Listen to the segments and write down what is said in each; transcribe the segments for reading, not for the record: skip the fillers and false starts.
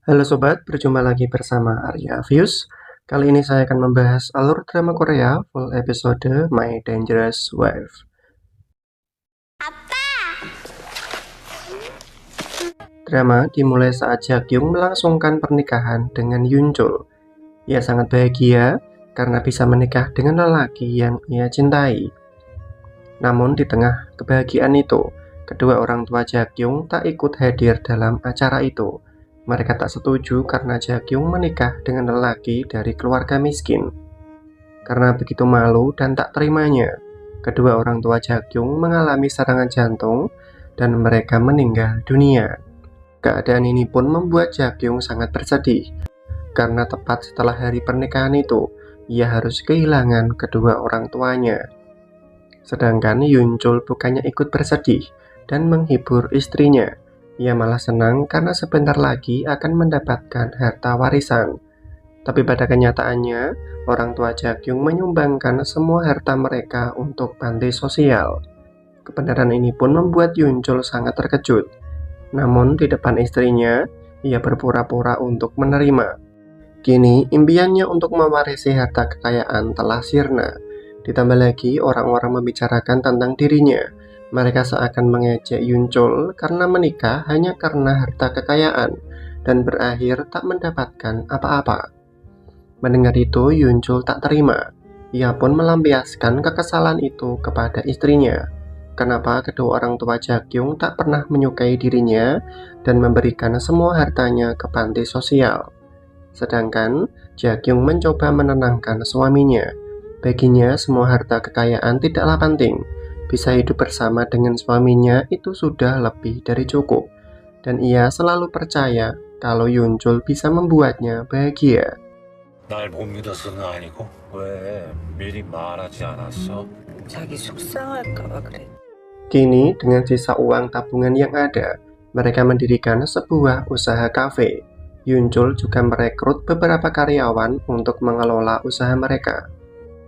Halo sobat, berjumpa lagi bersama Arya Views. Kali ini saya akan membahas alur drama Korea full episode My Dangerous Wife. Drama dimulai saat Jakyung melangsungkan pernikahan dengan Yunchul. Ia sangat bahagia karena bisa menikah dengan lelaki yang ia cintai. Namun di tengah kebahagiaan itu, kedua orang tua Jakyung tak ikut hadir dalam acara itu. Mereka tak setuju karena Jakyung menikah dengan lelaki dari keluarga miskin. Karena begitu malu dan tak terimanya, kedua orang tua Jakyung mengalami serangan jantung dan mereka meninggal dunia. Keadaan ini pun membuat Jakyung sangat bersedih, karena tepat setelah hari pernikahan itu, ia harus kehilangan kedua orang tuanya. Sedangkan Yunchul bukannya ikut bersedih dan menghibur istrinya. Ia malah senang karena sebentar lagi akan mendapatkan harta warisan. Tapi pada kenyataannya, orang tua Jakyung menyumbangkan semua harta mereka untuk panti sosial. Kebenaran ini pun membuat Yunchul sangat terkejut. Namun di depan istrinya, ia berpura-pura untuk menerima. Kini, impiannya untuk mewarisi harta kekayaan telah sirna. Ditambah lagi, orang-orang membicarakan tentang dirinya. Mereka seakan mengejek Yunchul karena menikah hanya karena harta kekayaan dan berakhir tak mendapatkan apa-apa. Mendengar itu, Yunchul tak terima. Ia pun melampiaskan kekesalan itu kepada istrinya. Kenapa kedua orang tua Jakyung tak pernah menyukai dirinya dan memberikan semua hartanya ke panti sosial. Sedangkan Jakyung mencoba menenangkan suaminya. Baginya semua harta kekayaan tidaklah penting. Bisa hidup bersama dengan suaminya itu sudah lebih dari cukup. Dan ia selalu percaya kalau Yunchul bisa membuatnya bahagia. 날 못 믿어서는 아니고 왜 미리 말하지 않았어? 자기 속상할까 봐 그래. Kini dengan sisa uang tabungan yang ada, mereka mendirikan sebuah usaha kafe. Yunchul juga merekrut beberapa karyawan untuk mengelola usaha mereka.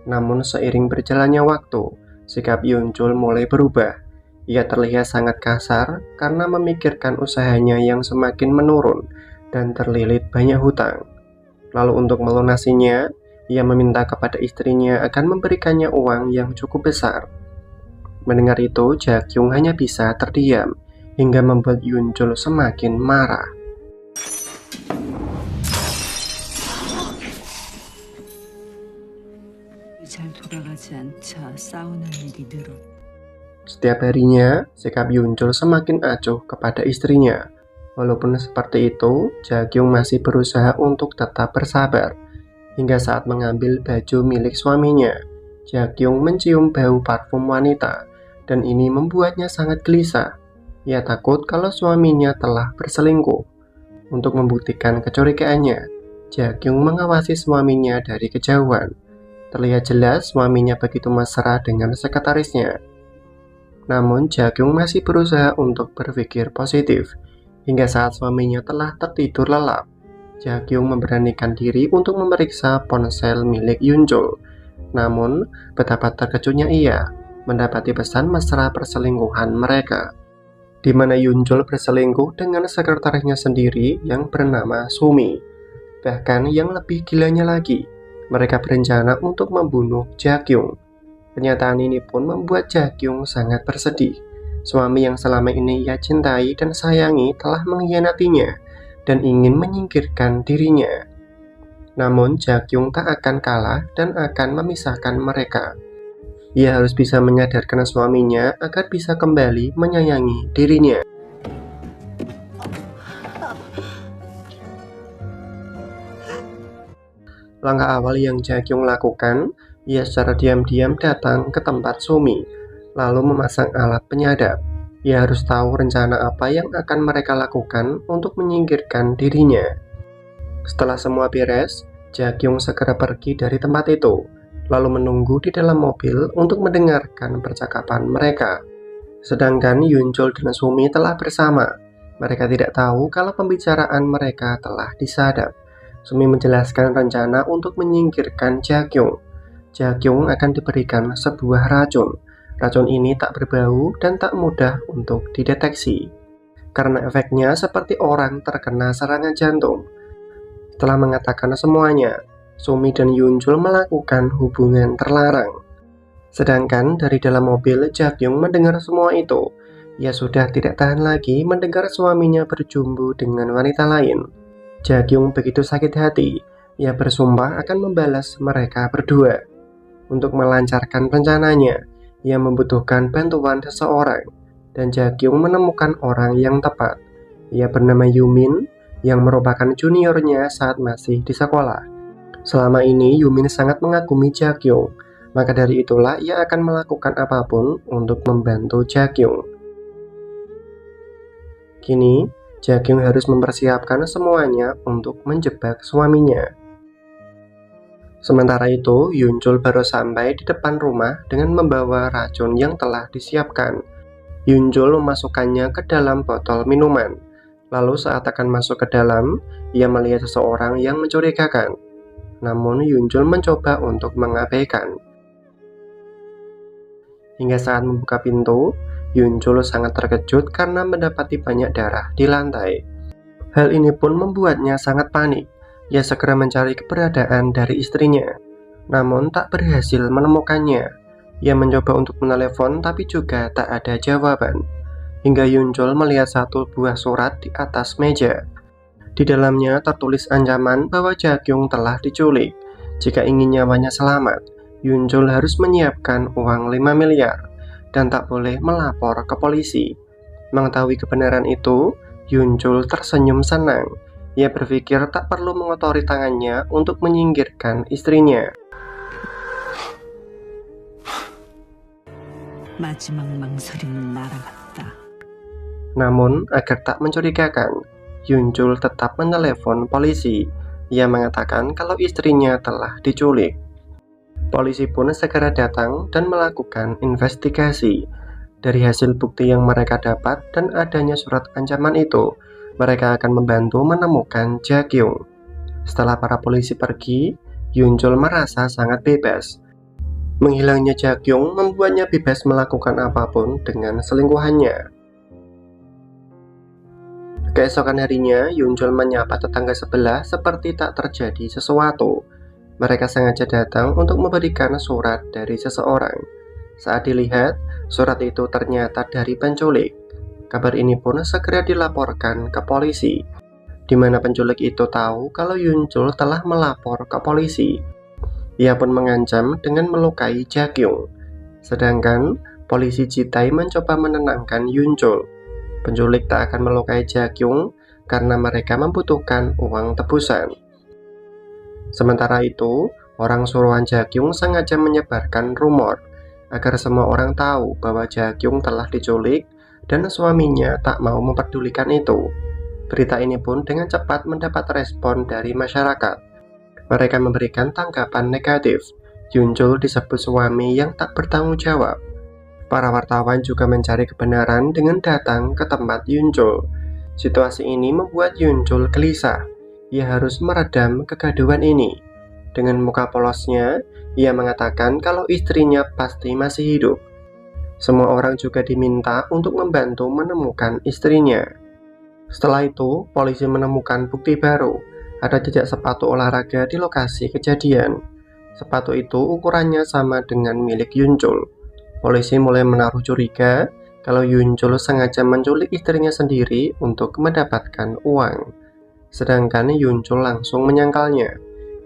Namun seiring berjalannya waktu, sikap Yunchul mulai berubah. Ia terlihat sangat kasar karena memikirkan usahanya yang semakin menurun dan terlilit banyak hutang. Lalu untuk melunasinya, ia meminta kepada istrinya akan memberikannya uang yang cukup besar. Mendengar itu, Jakyung hanya bisa terdiam hingga membuat Yunchul semakin marah. 잘 돌아가지 않자 싸우는 일이 늘어. Setiap harinya, sikap Yunchul semakin acuh kepada istrinya. Walaupun seperti itu, Jakyung masih berusaha untuk tetap bersabar. Hingga saat mengambil baju milik suaminya, Jakyung mencium bau parfum wanita, dan ini membuatnya sangat gelisah. Ia takut kalau suaminya telah berselingkuh. Untuk membuktikan kecurigaannya, Jakyung mengawasi suaminya dari kejauhan. Terlihat jelas suaminya begitu mesra dengan sekretarisnya. Namun Jakyung masih berusaha untuk berpikir positif. Hingga saat suaminya telah tertidur lelap, Jakyung memberanikan diri untuk memeriksa ponsel milik Yunchul. Namun, betapa terkejutnya ia mendapati pesan mesra perselingkuhan mereka, di mana Yunchul berselingkuh dengan sekretarisnya sendiri yang bernama Sumi. Bahkan yang lebih gilanya lagi, mereka berencana untuk membunuh Jakyung. Kenyataan ini pun membuat Jakyung sangat bersedih. Suami yang selama ini ia cintai dan sayangi telah mengkhianatinya dan ingin menyingkirkan dirinya. Namun Jakyung tak akan kalah dan akan memisahkan mereka. Ia harus bisa menyadarkan suaminya agar bisa kembali menyayangi dirinya. Langkah awal yang Jakyung lakukan, ia secara diam-diam datang ke tempat Sumi, lalu memasang alat penyadap. Ia harus tahu rencana apa yang akan mereka lakukan untuk menyingkirkan dirinya. Setelah semua beres, Jakyung segera pergi dari tempat itu, lalu menunggu di dalam mobil untuk mendengarkan percakapan mereka. Sedangkan Yunchul dan Sumi telah bersama. Mereka tidak tahu kalau pembicaraan mereka telah disadap. Sumi menjelaskan rencana untuk menyingkirkan Jakyung. Jakyung akan diberikan sebuah racun. Racun ini tak berbau dan tak mudah untuk dideteksi. karena efeknya seperti orang terkena serangan jantung. Setelah mengatakan semuanya, Sumi dan Yunjul melakukan hubungan terlarang. Sedangkan dari dalam mobil, Jakyung mendengar semua itu. Ia sudah tidak tahan lagi mendengar suaminya berjumbu dengan wanita lain. Jakyung begitu sakit hati. Ia bersumpah akan membalas mereka berdua. Untuk melancarkan rencananya, ia membutuhkan bantuan seseorang. Dan Jakyung menemukan orang yang tepat. Ia bernama Yumin, yang merupakan juniornya saat masih di sekolah. Selama ini Yumin sangat mengagumi Jakyung, maka dari itulah ia akan melakukan apapun untuk membantu Jakyung. Kini, Jakyung harus mempersiapkan semuanya untuk menjebak suaminya. Sementara itu, Yunjul baru sampai di depan rumah dengan membawa racun yang telah disiapkan. Yunjul memasukkannya ke dalam botol minuman. Lalu saat akan masuk ke dalam, ia melihat seseorang yang mencurigakan. Namun Yunjul mencoba untuk mengabaikan. Hingga saat membuka pintu, Yunjul sangat terkejut karena mendapati banyak darah di lantai. Hal ini pun membuatnya sangat panik. Ia segera mencari keberadaan dari istrinya, namun tak berhasil menemukannya. Ia mencoba untuk menelepon tapi juga tak ada jawaban. Hingga Yunjul melihat satu buah surat di atas meja. Di dalamnya tertulis ancaman bahwa Jakyung telah diculik. Jika ingin nyawanya selamat, Yunjul harus menyiapkan uang 5 miliar dan tak boleh melapor ke polisi. Mengetahui kebenaran itu, Yunjul tersenyum senang. Ia berpikir tak perlu mengotori tangannya untuk menyingkirkan istrinya. 마지막 망설임은 날아갔다. Namun, agar tak mencurigakan, Yunjul tetap menelepon polisi. Ia mengatakan kalau istrinya telah diculik. Polisi pun segera datang dan melakukan investigasi. Dari hasil bukti yang mereka dapat dan adanya surat ancaman itu, mereka akan membantu menemukan Jakyung. Setelah para polisi pergi, Yunjul merasa sangat bebas. Menghilangnya Jakyung membuatnya bebas melakukan apapun dengan selingkuhannya. Keesokan harinya, Yunjul menyapa tetangga sebelah seperti tak terjadi sesuatu. Mereka sengaja datang untuk memberikan surat dari seseorang. Saat dilihat, surat itu ternyata dari penculik. Kabar ini pun segera dilaporkan ke polisi, di mana penculik itu tahu kalau Yunjul telah melapor ke polisi. Ia pun mengancam dengan melukai Jakyung. Sedangkan polisi Jitai mencoba menenangkan Yunjul. Penculik tak akan melukai Jakyung karena mereka membutuhkan uang tebusan. Sementara itu, orang suruhan Jakyung sengaja menyebarkan rumor agar semua orang tahu bahwa Jakyung telah diculik dan suaminya tak mau memperdulikan itu. Berita ini pun dengan cepat mendapat respon dari masyarakat. Mereka memberikan tanggapan negatif. Yunjul disebut suami yang tak bertanggung jawab. Para wartawan juga mencari kebenaran dengan datang ke tempat Yunjul. Situasi ini membuat Yunjul gelisah. Ia harus meredam kegaduhan ini. Dengan muka polosnya, ia mengatakan kalau istrinya pasti masih hidup. Semua orang juga diminta untuk membantu menemukan istrinya. Setelah itu, polisi menemukan bukti baru. Ada jejak sepatu olahraga di lokasi kejadian. Sepatu itu ukurannya sama dengan milik Yunjul. Polisi mulai menaruh curiga kalau Yunjul sengaja menculik istrinya sendiri untuk mendapatkan uang. Sedangkan Yunjul langsung menyangkalnya.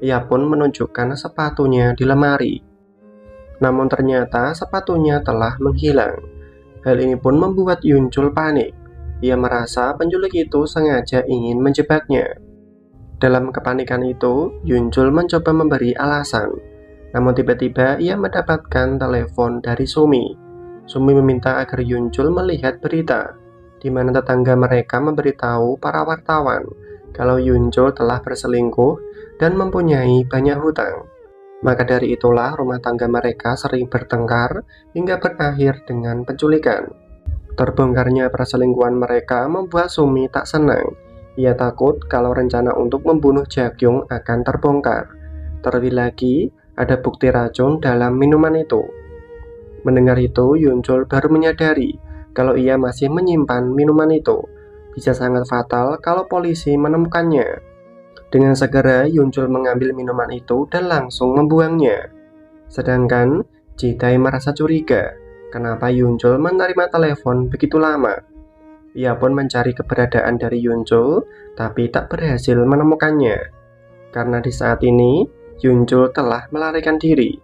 Ia pun menunjukkan sepatunya di lemari. Namun ternyata sepatunya telah menghilang. Hal ini pun membuat Yunjul panik. Ia merasa penculik itu sengaja ingin menjebaknya. Dalam kepanikan itu, Yunjul mencoba memberi alasan. Namun tiba-tiba ia mendapatkan telepon dari Sumi. Sumi meminta agar Yunjul melihat berita, di mana tetangga mereka memberitahu para wartawan kalau Yunjul telah berselingkuh dan mempunyai banyak hutang. Maka dari itulah rumah tangga mereka sering bertengkar hingga berakhir dengan penculikan. Terbongkarnya perselingkuhan mereka membuat Sumi tak senang. Ia takut kalau rencana untuk membunuh Jakyung akan terbongkar. Terlebih lagi, ada bukti racun dalam minuman itu. Mendengar itu, Yunjul baru menyadari kalau ia masih menyimpan minuman itu. bisa sangat fatal kalau polisi menemukannya. Dengan segera Yunjul mengambil minuman itu dan langsung membuangnya. Sedangkan Ji-tae merasa curiga, kenapa Yunjul menerima telepon begitu lama. Ia pun mencari keberadaan dari Yunjul, tapi tak berhasil menemukannya. Karena di saat ini, Yunjul telah melarikan diri.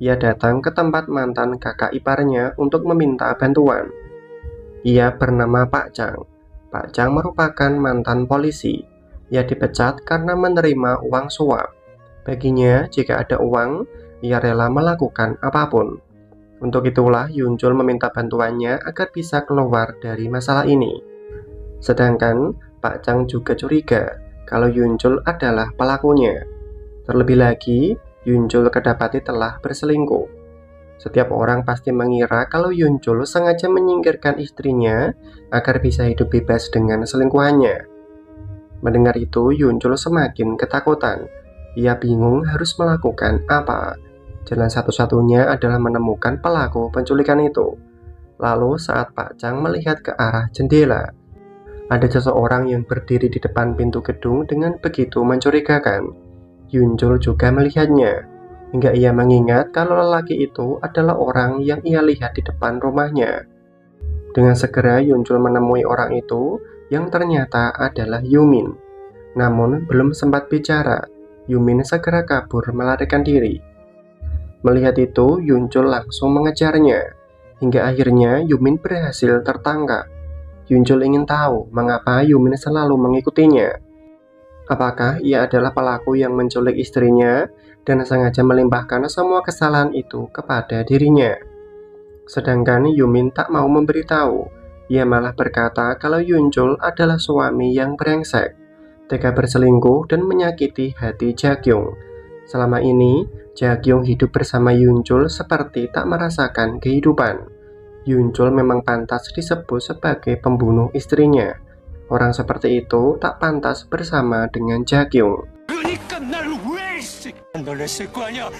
Ia datang ke tempat mantan kakak iparnya untuk meminta bantuan. Ia bernama Pak Chang. Pak Chang merupakan mantan polisi. Ia dipecat karena menerima uang suap. Baginya, jika ada uang, ia rela melakukan apapun. Untuk itulah Yunjul meminta bantuannya agar bisa keluar dari masalah ini. Sedangkan Pak Chang juga curiga kalau Yunjul adalah pelakunya. Terlebih lagi, Yunjul kedapati telah berselingkuh. Setiap orang pasti mengira kalau Yunjul sengaja menyingkirkan istrinya agar bisa hidup bebas dengan selingkuhannya. Mendengar itu, Yunjul semakin ketakutan. Ia bingung harus melakukan apa. Jalan satu-satunya adalah menemukan pelaku penculikan itu. Lalu saat Pak Chang melihat ke arah jendela, ada seseorang yang berdiri di depan pintu gedung dengan begitu mencurigakan. Yunjul juga melihatnya, hingga ia mengingat kalau lelaki itu adalah orang yang ia lihat di depan rumahnya. Dengan segera Yunjul menemui orang itu yang ternyata adalah Yumin. Namun belum sempat bicara, Yumin segera kabur melarikan diri. Melihat itu, Yunjul langsung mengejarnya, hingga akhirnya Yumin berhasil tertangkap. Yunjul ingin tahu mengapa Yumin selalu mengikutinya. Apakah ia adalah pelaku yang menculik istrinya dan sengaja melimpahkan semua kesalahan itu kepada dirinya? Sedangkan Yumin tak mau memberitahu. Ia malah berkata kalau Yunjul adalah suami yang brengsek, tega berselingkuh dan menyakiti hati Jakyung. Selama ini, Jakyung hidup bersama Yunjul seperti tak merasakan kehidupan. Yunjul memang pantas disebut sebagai pembunuh istrinya. Orang seperti itu tak pantas bersama dengan Jakyung. 그러니까 날 왜 놀랬을 거 아니야?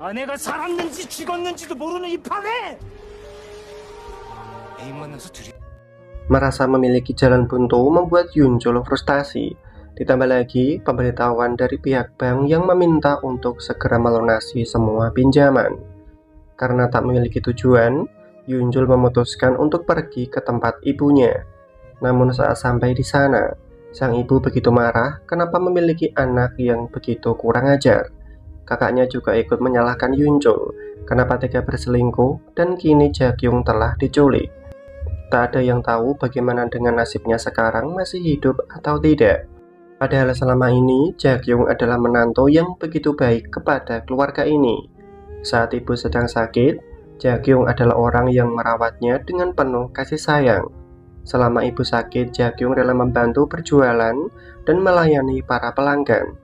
아내가 살았는지 죽었는지도 모르는 이 판에. 애인 만나서 둘이 Merasa memiliki jalan buntu membuat Yunjul frustasi. Ditambah lagi pemberitahuan dari pihak bank yang meminta untuk segera melunasi semua pinjaman. Karena tak memiliki tujuan, Yunjul memutuskan untuk pergi ke tempat ibunya. Namun saat sampai di sana, sang ibu begitu marah kenapa memiliki anak yang begitu kurang ajar. Kakaknya juga ikut menyalahkan Yunjul kenapa tega berselingkuh dan kini Jakyung telah diculik. Tak ada yang tahu bagaimana dengan nasibnya sekarang, masih hidup atau tidak. Padahal selama ini Jakyung adalah menantu yang begitu baik kepada keluarga ini. Saat ibu sedang sakit, Jakyung adalah orang yang merawatnya dengan penuh kasih sayang. Selama ibu sakit, Jakyung rela membantu berjualan dan melayani para pelanggan.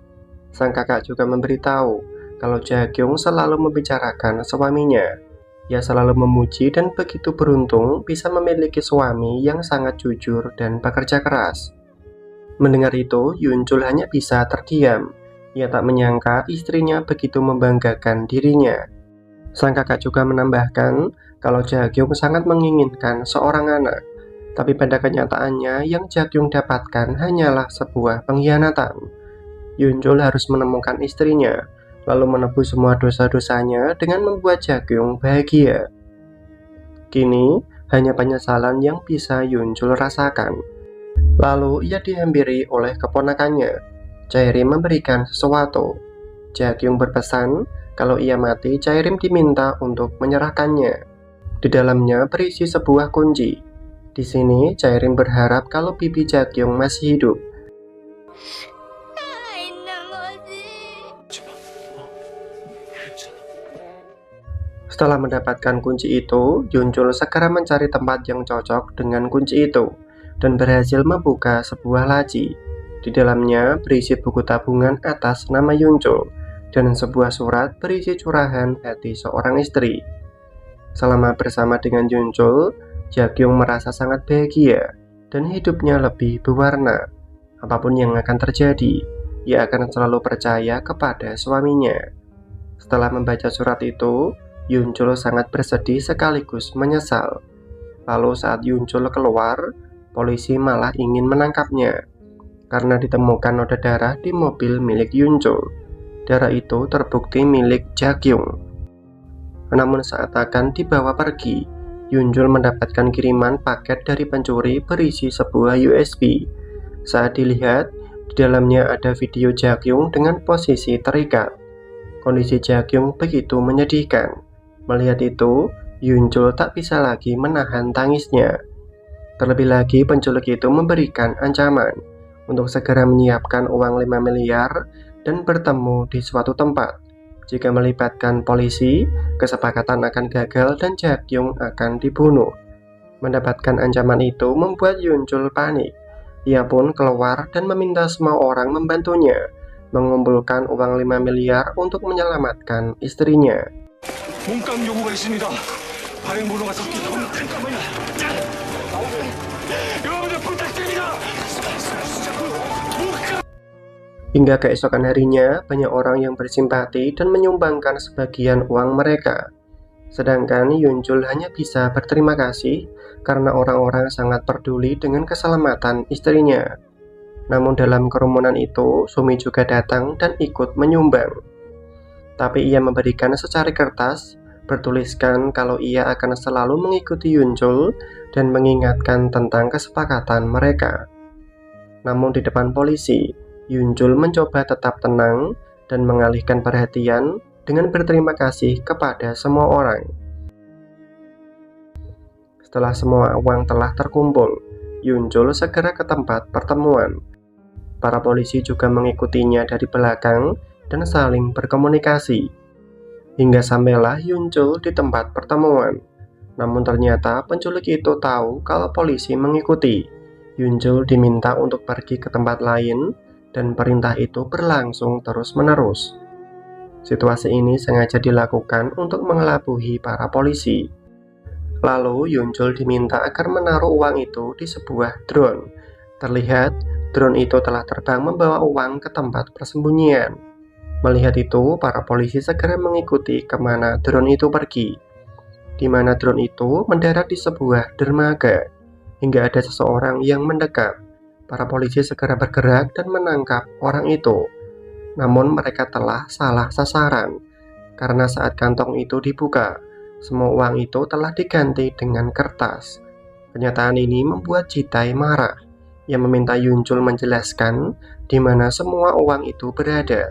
Sang kakak juga memberitahu kalau Jakyung selalu membicarakan suaminya. Ia selalu memuji dan begitu beruntung bisa memiliki suami yang sangat jujur dan bekerja keras. Mendengar itu, Yunjul hanya bisa terdiam. Ia tak menyangka istrinya begitu membanggakan dirinya. Sang kakak juga menambahkan kalau Jakyung sangat menginginkan seorang anak. Tapi pada kenyataannya yang Jakyung dapatkan hanyalah sebuah pengkhianatan. Yunjul harus menemukan istrinya, lalu menebus semua dosa-dosanya dengan membuat Jakyung bahagia. Kini, hanya penyesalan yang bisa Yunjul rasakan. Lalu ia dihampiri oleh keponakannya. Jaerim memberikan sesuatu. Jakyung berpesan kalau ia mati, Jaerim diminta untuk menyerahkannya. Di dalamnya berisi sebuah kunci. Di sini Jaerim berharap kalau bibi Jakyung masih hidup. Setelah mendapatkan kunci itu, Yunjul segera mencari tempat yang cocok dengan kunci itu dan berhasil membuka sebuah laci. Di dalamnya berisi buku tabungan atas nama Yunjul dan sebuah surat berisi curahan hati seorang istri. Selama bersama dengan Yunjul, Jakyung merasa sangat bahagia dan hidupnya lebih berwarna. Apapun yang akan terjadi, ia akan selalu percaya kepada suaminya. Setelah membaca surat itu, Yunjul sangat bersedih sekaligus menyesal. Lalu saat Yuncul keluar, polisi malah ingin menangkapnya karena ditemukan noda darah di mobil milik Yuncul. Darah itu terbukti milik Jakyung. Namun saat akan dibawa pergi, Yuncul mendapatkan kiriman paket dari pencuri berisi sebuah USB. Saat dilihat, di dalamnya ada video Jakyung dengan posisi terikat. Kondisi Jakyung begitu menyedihkan. Melihat itu, Yuncul tak bisa lagi menahan tangisnya. Terlebih lagi penculik itu memberikan ancaman untuk segera menyiapkan uang 5 miliar dan bertemu di suatu tempat. Jika melibatkan polisi, kesepakatan akan gagal dan Jakyung akan dibunuh. Mendapatkan ancaman itu membuat Yuncul panik. Ia pun keluar dan meminta semua orang membantunya mengumpulkan uang 5 miliar untuk menyelamatkan istrinya. 몸깡 요구가 있습니다. 발행번호가 섞이고 잠깐만요. 여러분들 부탁드립니다. Hingga keesokan harinya, banyak orang yang bersimpati dan menyumbangkan sebagian uang mereka. Sedangkan Yuncul hanya bisa berterima kasih karena orang-orang sangat peduli dengan keselamatan istrinya. Namun dalam kerumunan itu, Sumi juga datang dan ikut menyumbang. Tapi ia memberikan secari kertas, bertuliskan kalau ia akan selalu mengikuti Yuncul dan mengingatkan tentang kesepakatan mereka. Namun di depan polisi, Yuncul mencoba tetap tenang dan mengalihkan perhatian dengan berterima kasih kepada semua orang. Setelah semua uang telah terkumpul, Yuncul segera ke tempat pertemuan. Para polisi juga mengikutinya dari belakang dan saling berkomunikasi. Hingga sampailah Yuncul di tempat pertemuan. Namun ternyata penculik itu tahu kalau polisi mengikuti. Yuncul diminta untuk pergi ke tempat lain dan perintah itu berlangsung terus-menerus. Situasi ini sengaja dilakukan untuk mengelabui para polisi. Lalu Yuncul diminta agar menaruh uang itu di sebuah drone. Terlihat drone itu telah terbang membawa uang ke tempat persembunyian. Melihat itu, para polisi segera mengikuti kemana drone itu pergi. Di mana drone itu mendarat di sebuah dermaga, hingga ada seseorang yang mendekat. Para polisi segera bergerak dan menangkap orang itu. Namun mereka telah salah sasaran, karena saat kantong itu dibuka, semua uang itu telah diganti dengan kertas. Kenyataan ini membuat Jitai marah. Ia meminta Yuncul menjelaskan di mana semua uang itu berada.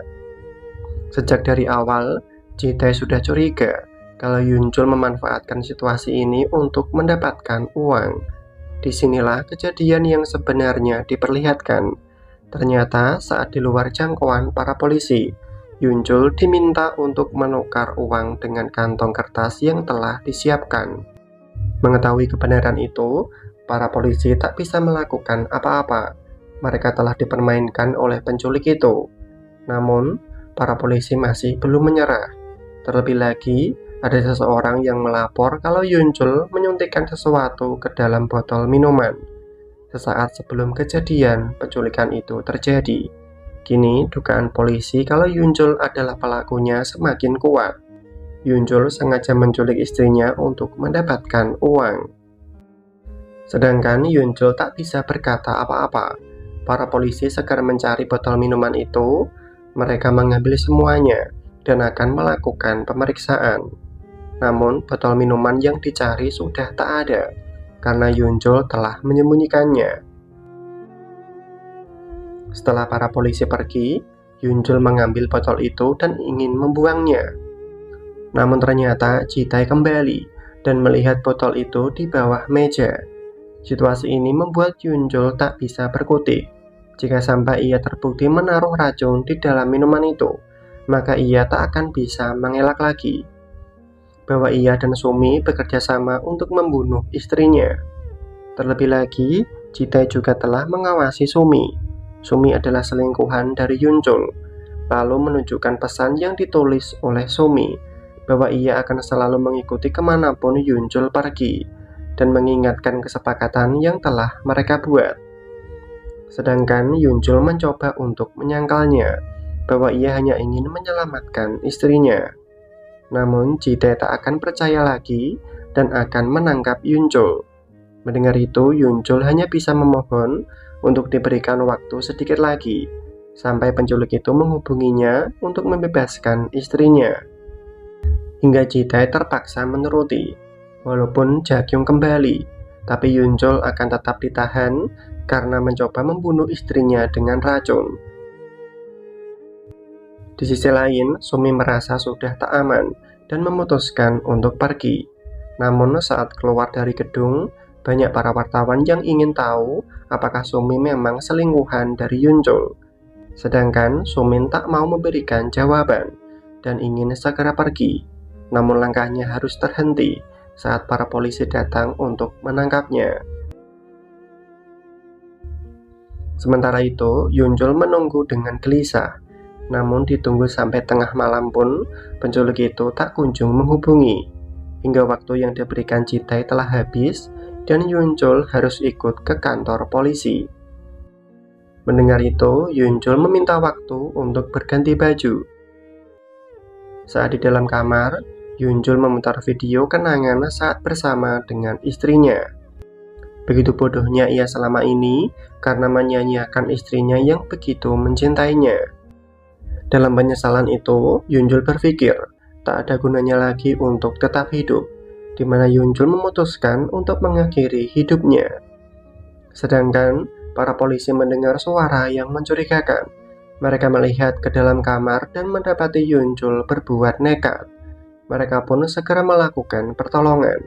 Sejak dari awal, Jitai sudah curiga kalau Yuncul memanfaatkan situasi ini untuk mendapatkan uang. Disinilah kejadian yang sebenarnya diperlihatkan. Ternyata saat di luar jangkauan para polisi, Yuncul diminta untuk menukar uang dengan kantong kertas yang telah disiapkan. Mengetahui kebenaran itu, para polisi tak bisa melakukan apa-apa. Mereka telah dipermainkan oleh penculik itu. Namun, para polisi masih belum menyerah. Terlebih lagi, ada seseorang yang melapor kalau Yuncul menyuntikkan sesuatu ke dalam botol minuman sesaat sebelum kejadian penculikan itu terjadi. Kini dugaan polisi kalau Yuncul adalah pelakunya semakin kuat. Yuncul sengaja menculik istrinya untuk mendapatkan uang. Sedangkan Yuncul tak bisa berkata apa-apa. Para polisi segera mencari botol minuman itu. Mereka mengambil semuanya dan akan melakukan pemeriksaan. Namun botol minuman yang dicari sudah tak ada karena Yuncul telah menyembunyikannya. Setelah para polisi pergi, Yuncul mengambil botol itu dan ingin membuangnya. Namun ternyata Jitai kembali dan melihat botol itu di bawah meja. Situasi ini membuat Yuncul tak bisa berkutik. Jika sampai ia terbukti menaruh racun di dalam minuman itu, maka ia tak akan bisa mengelak lagi bahwa ia dan Sumi bekerja sama untuk membunuh istrinya. Terlebih lagi, Jitai juga telah mengawasi Sumi. Sumi adalah selingkuhan dari Yuncul, lalu menunjukkan pesan yang ditulis oleh Sumi bahwa ia akan selalu mengikuti kemanapun Yuncul pergi dan mengingatkan kesepakatan yang telah mereka buat. Sedangkan Yuncul mencoba untuk menyangkalnya bahwa ia hanya ingin menyelamatkan istrinya. Namun Jitai tak akan percaya lagi dan akan menangkap Yuncul. Mendengar itu, Yuncul hanya bisa memohon untuk diberikan waktu sedikit lagi, sampai penculik itu menghubunginya untuk membebaskan istrinya. Hingga Jidae terpaksa menuruti. Walaupun Jakyung kembali, tapi Yuncul akan tetap ditahan karena mencoba membunuh istrinya dengan racun. Di sisi lain, Sumi merasa sudah tak aman dan memutuskan untuk pergi. Namun saat keluar dari gedung, banyak para wartawan yang ingin tahu apakah Sumi memang selingkuhan dari Yuncul. Sedangkan Sumin tak mau memberikan jawaban dan ingin segera pergi. Namun langkahnya harus terhenti saat para polisi datang untuk menangkapnya. Sementara itu, Yuncul menunggu dengan gelisah. Namun ditunggu sampai tengah malam pun, penculik itu tak kunjung menghubungi. Hingga waktu yang diberikan Jidae telah habis, dan Yuncul harus ikut ke kantor polisi. Mendengar itu, Yuncul meminta waktu untuk berganti baju. Saat di dalam kamar, Yuncul memutar video kenangan saat bersama dengan istrinya. Begitu bodohnya ia selama ini karena menyanyiakan istrinya yang begitu mencintainya. Dalam penyesalan itu, Yuncul berpikir tak ada gunanya lagi untuk tetap hidup, di mana Yuncul memutuskan untuk mengakhiri hidupnya. Sedangkan para polisi mendengar suara yang mencurigakan. Mereka melihat ke dalam kamar dan mendapati Yuncul berbuat nekat. Mereka pun segera melakukan pertolongan.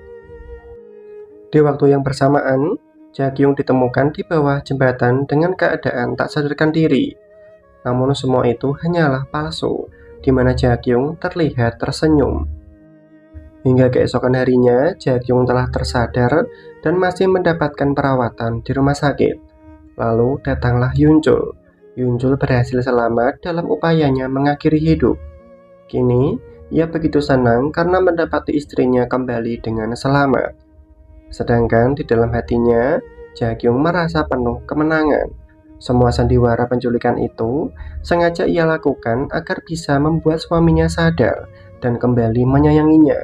Di waktu yang bersamaan, Jakyung ditemukan di bawah jembatan dengan keadaan tak sadarkan diri. Namun semua itu hanyalah palsu, di mana Jakyung terlihat tersenyum. Hingga keesokan harinya, Jakyung telah tersadar dan masih mendapatkan perawatan di rumah sakit. Lalu datanglah Yuncul. Yuncul berhasil selamat dalam upayanya mengakhiri hidup. Kini, ia begitu senang karena mendapati istrinya kembali dengan selamat. Sedangkan di dalam hatinya, Jakyung merasa penuh kemenangan. Semua sandiwara penculikan itu sengaja ia lakukan agar bisa membuat suaminya sadar dan kembali menyayanginya.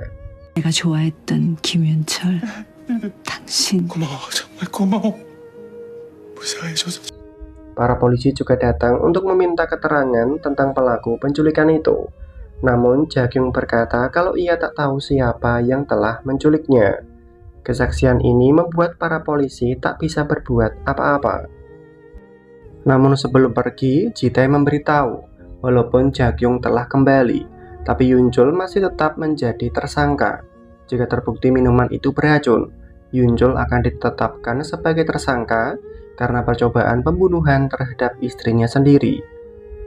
내가 좋아했던 김윤철, 당신. 고마워, 정말 고마워. 무사해줘서. Para polisi juga datang untuk meminta keterangan tentang pelaku penculikan itu. Namun Jakyung berkata kalau ia tak tahu siapa yang telah menculiknya. Kesaksian ini membuat para polisi tak bisa berbuat apa-apa. Namun sebelum pergi, Jidae memberitahu, walaupun Jakyung telah kembali, tapi Yuncul masih tetap menjadi tersangka. Jika terbukti minuman itu beracun, Yuncul akan ditetapkan sebagai tersangka karena percobaan pembunuhan terhadap istrinya sendiri.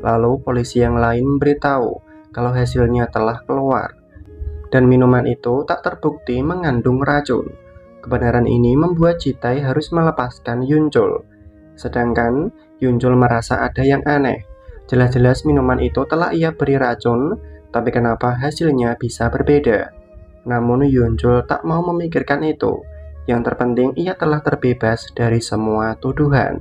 Lalu polisi yang lain memberitahu kalau hasilnya telah keluar, dan minuman itu tak terbukti mengandung racun. Kebenaran ini membuat Jidae harus melepaskan Yuncul. Sedangkan Yuncul merasa ada yang aneh. Jelas-jelas minuman itu telah ia beri racun, tapi kenapa hasilnya bisa berbeda? Namun Yuncul tak mau memikirkan itu. Yang terpenting ia telah terbebas dari semua tuduhan.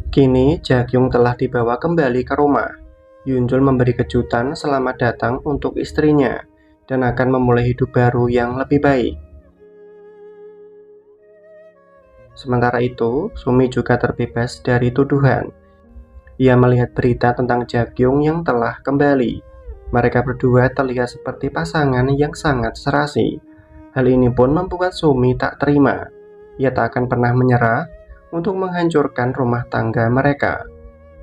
Kini Jakyung telah dibawa kembali ke rumah. Yuncul memberi kejutan selamat datang untuk istrinya dan akan memulai hidup baru yang lebih baik. Sementara itu, Sumi juga terbebas dari tuduhan. Ia melihat berita tentang Jakyung yang telah kembali. Mereka berdua terlihat seperti pasangan yang sangat serasi. Hal ini pun membuat Sumi tak terima. Ia tak akan pernah menyerah untuk menghancurkan rumah tangga mereka.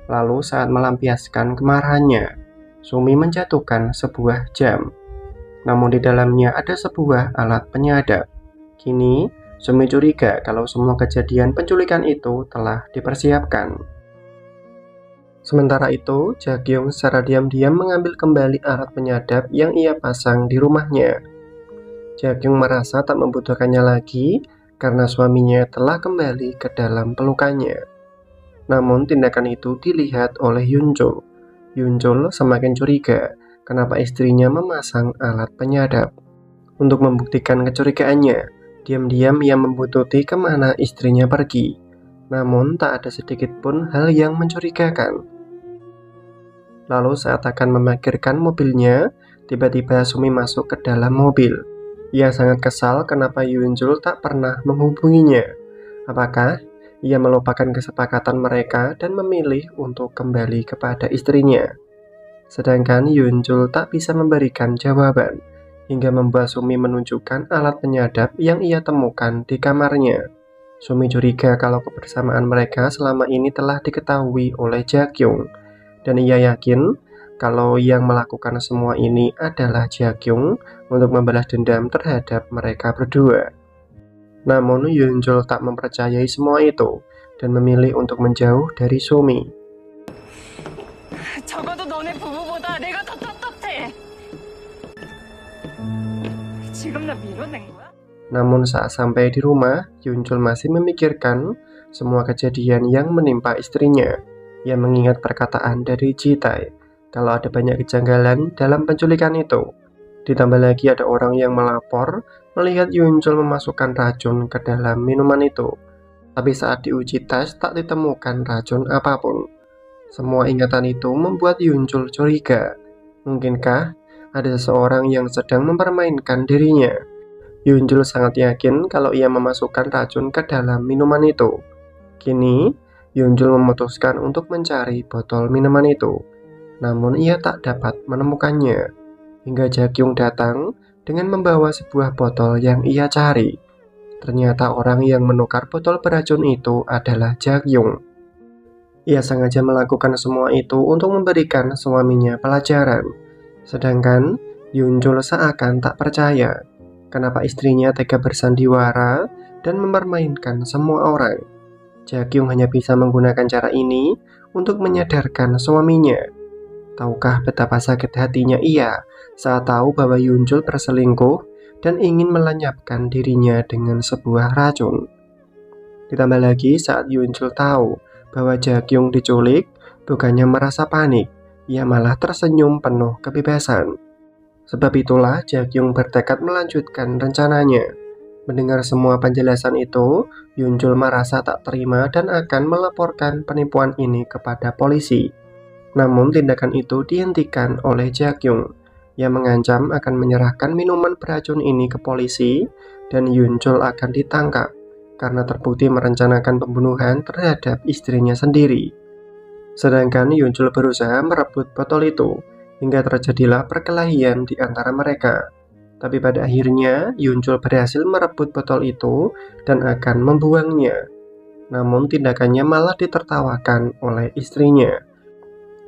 Lalu saat melampiaskan kemarahannya, Sumi menjatuhkan sebuah jam. Namun di dalamnya ada sebuah alat penyadap. Kini, Sumi curiga kalau semua kejadian penculikan itu telah dipersiapkan. Sementara itu, Jakyung secara diam-diam mengambil kembali alat penyadap yang ia pasang di rumahnya. Jakyung merasa tak membutuhkannya lagi karena suaminya telah kembali ke dalam pelukannya. Namun tindakan itu dilihat oleh Yuncul. Yuncul semakin curiga kenapa istrinya memasang alat penyadap. Untuk membuktikan kecurigaannya, diam-diam ia membuntuti kemana istrinya pergi. Namun tak ada sedikit pun hal yang mencurigakan. Lalu saat akan memarkirkan mobilnya, tiba-tiba Sumi masuk ke dalam mobil. Ia sangat kesal kenapa Yunjul tak pernah menghubunginya. Apakah ia melupakan kesepakatan mereka dan memilih untuk kembali kepada istrinya? Sedangkan Yunjul tak bisa memberikan jawaban, hingga membuat Sumi menunjukkan alat penyadap yang ia temukan di kamarnya. Sumi curiga kalau kebersamaan mereka selama ini telah diketahui oleh Jakyung, dan ia yakin kalau yang melakukan semua ini adalah Jakyung untuk membalas dendam terhadap mereka berdua. Namun Yunjul tak mempercayai semua itu dan memilih untuk menjauh dari Sumi. 적어도 너네 부부보다 내가 더 떳떳해. 지금 나 밀어낸 거야? Namun saat sampai di rumah, Yunjul masih memikirkan semua kejadian yang menimpa istrinya. Ia mengingat perkataan dari Jitai kalau ada banyak kejanggalan dalam penculikan itu. Ditambah lagi ada orang yang melapor melihat Yunjul memasukkan racun ke dalam minuman itu. Tapi saat diuji tes tak ditemukan racun apapun. Semua ingatan itu membuat Yunjul curiga. Mungkinkah ada seseorang yang sedang mempermainkan dirinya? Yunjul sangat yakin kalau ia memasukkan racun ke dalam minuman itu. Kini, Yunjul memutuskan untuk mencari botol minuman itu. Namun ia tak dapat menemukannya. Hingga Jakyung datang dengan membawa sebuah botol yang ia cari. Ternyata orang yang menukar botol beracun itu adalah Jakyung. Ia sengaja melakukan semua itu untuk memberikan suaminya pelajaran. Sedangkan Yunjul seakan tak percaya kenapa istrinya tega bersandiwara dan mempermainkan semua orang. Jakyung hanya bisa menggunakan cara ini untuk menyadarkan suaminya. Tahukah betapa sakit hatinya ia saat tahu bahwa Yunjul berselingkuh dan ingin melenyapkan dirinya dengan sebuah racun. Ditambah lagi saat Yunjul tahu bahwa Jakyung diculik, bukannya merasa panik, ia malah tersenyum penuh kebebasan. Sebab itulah Jakyung bertekad melanjutkan rencananya. Mendengar semua penjelasan itu, Yunjul merasa tak terima dan akan melaporkan penipuan ini kepada polisi. Namun tindakan itu dihentikan oleh Jakyung yang mengancam akan menyerahkan minuman beracun ini ke polisi dan Yunjul akan ditangkap karena terbukti merencanakan pembunuhan terhadap istrinya sendiri. Sedangkan Yunjul berusaha merebut botol itu hingga terjadilah perkelahian di antara mereka. Tapi pada akhirnya Yunjul berhasil merebut botol itu dan akan membuangnya. Namun tindakannya malah ditertawakan oleh istrinya.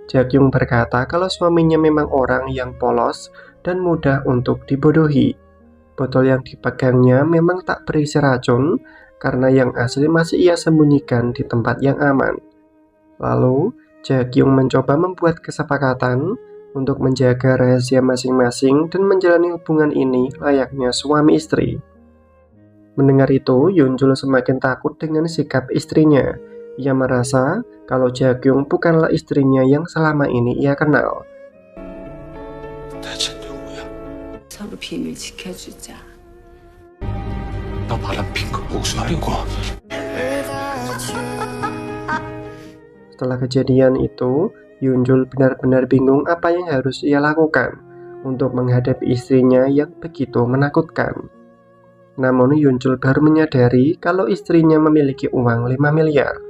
Jakyung berkata kalau suaminya memang orang yang polos dan mudah untuk dibodohi. Botol yang dipegangnya memang tak berisi racun karena yang asli masih ia sembunyikan di tempat yang aman. Lalu Jakyung mencoba membuat kesepakatan untuk menjaga rahasia masing-masing dan menjalani hubungan ini layaknya suami istri. Mendengar itu, Yunjul semakin takut dengan sikap istrinya. Ia merasa kalau Jakyung bukanlah istrinya yang selama ini ia kenal. 대체 누구야? 서로 비밀 지켜주자. 너 바람핀 거 목소리고. Setelah kejadian itu, Yunjul benar-benar bingung apa yang harus ia lakukan untuk menghadapi istrinya yang begitu menakutkan. Namun Yunjul baru menyadari kalau istrinya memiliki uang 5 miliar.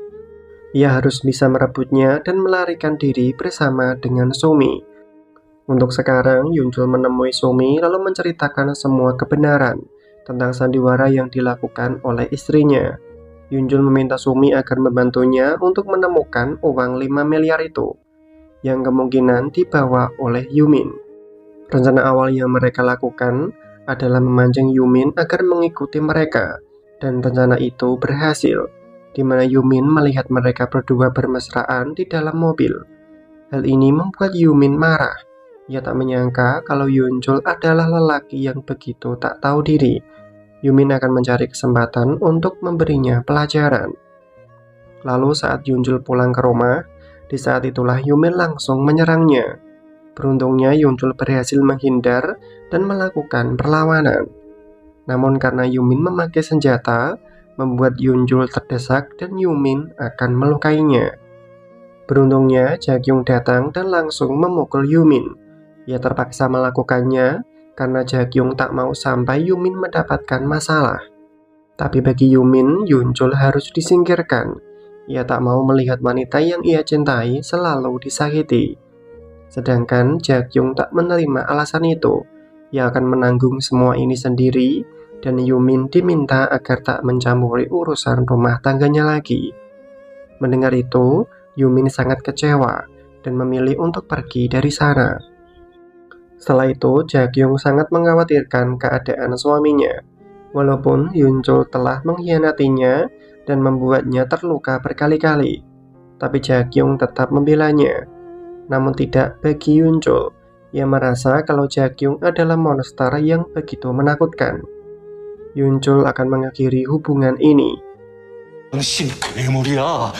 Ia harus bisa merebutnya dan melarikan diri bersama dengan Sumi. Untuk sekarang, Yunjul menemui Sumi lalu menceritakan semua kebenaran tentang sandiwara yang dilakukan oleh istrinya. Yunjul meminta Sumi agar membantunya untuk menemukan uang 5 miliar itu, yang kemungkinan dibawa oleh Yumin. Rencana awal yang mereka lakukan adalah memancing Yumin agar mengikuti mereka, dan rencana itu berhasil, di mana Yumin melihat mereka berdua bermesraan di dalam mobil. Hal ini membuat Yumin marah. Ia tak menyangka kalau Yunjul adalah lelaki yang begitu tak tahu diri. Yumin akan mencari kesempatan untuk memberinya pelajaran. Lalu saat Yunjul pulang ke rumah, di saat itulah Yumin langsung menyerangnya. Beruntungnya Yunjul berhasil menghindar dan melakukan perlawanan. Namun karena Yumin memakai senjata, membuat Yunjul terdesak dan Yumin akan melukainya. Beruntungnya Jakyung datang dan langsung memukul Yumin. Ia terpaksa melakukannya karena Jakyung tak mau sampai Yumin mendapatkan masalah. Tapi bagi Yumin, Yunjul harus disingkirkan. Ia tak mau melihat wanita yang ia cintai selalu disakiti. Sedangkan Jakyung tak menerima alasan itu. Ia akan menanggung semua ini sendiri, dan Yumin diminta agar tak mencampuri urusan rumah tangganya lagi. Mendengar itu, Yumin sangat kecewa dan memilih untuk pergi dari sana. Setelah itu, Jakyung sangat mengkhawatirkan keadaan suaminya. Walaupun Yunjul telah mengkhianatinya dan membuatnya terluka berkali-kali, tapi Jakyung tetap membelanya. Namun tidak bagi Yunjul. Ia merasa kalau Jakyung adalah monster yang begitu menakutkan. Yunjul akan mengakhiri hubungan ini. 당신 괴물이야.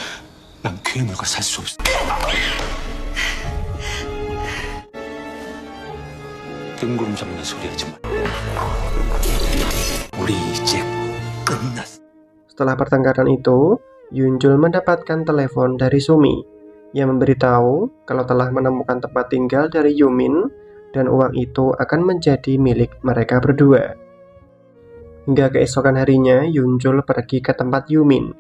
난 괴물과 살 수 없어. 뜬구름 잡는 소리 하지 마. 우리 이제 끝났어. Setelah pertengkaran itu, Yunjul mendapatkan telepon dari Sumi. Ia memberitahu kalau telah menemukan tempat tinggal dari Yumin dan uang itu akan menjadi milik mereka berdua. Hingga keesokan harinya, Yunjul pergi ke tempat Yumin.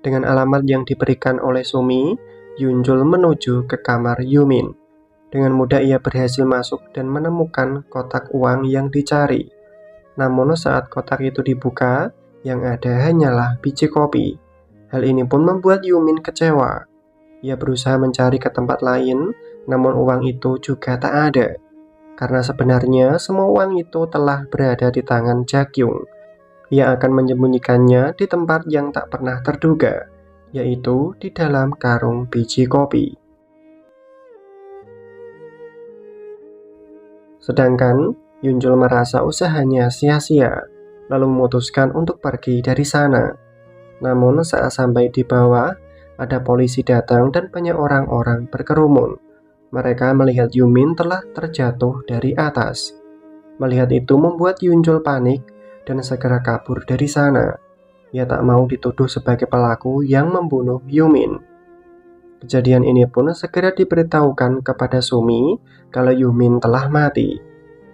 Dengan alamat yang diberikan oleh Sumi, Yunjul menuju ke kamar Yumin. Dengan mudah ia berhasil masuk dan menemukan kotak uang yang dicari. Namun saat kotak itu dibuka, yang ada hanyalah biji kopi. Hal ini pun membuat Yumin kecewa. Ia berusaha mencari ke tempat lain, namun uang itu juga tak ada. Karena sebenarnya semua uang itu telah berada di tangan Jakyung. Ia akan menyembunyikannya di tempat yang tak pernah terduga, yaitu di dalam karung biji kopi. Sedangkan Yunjul merasa usahanya sia-sia, lalu memutuskan untuk pergi dari sana. Namun saat sampai di bawah, ada polisi datang dan banyak orang-orang berkerumun. Mereka melihat Yumin telah terjatuh dari atas. Melihat itu membuat Yunjul panik dan segera kabur dari sana. Ia tak mau dituduh sebagai pelaku yang membunuh Yumin. Kejadian ini pun segera diberitahukan kepada Sumi kalau Yumin telah mati.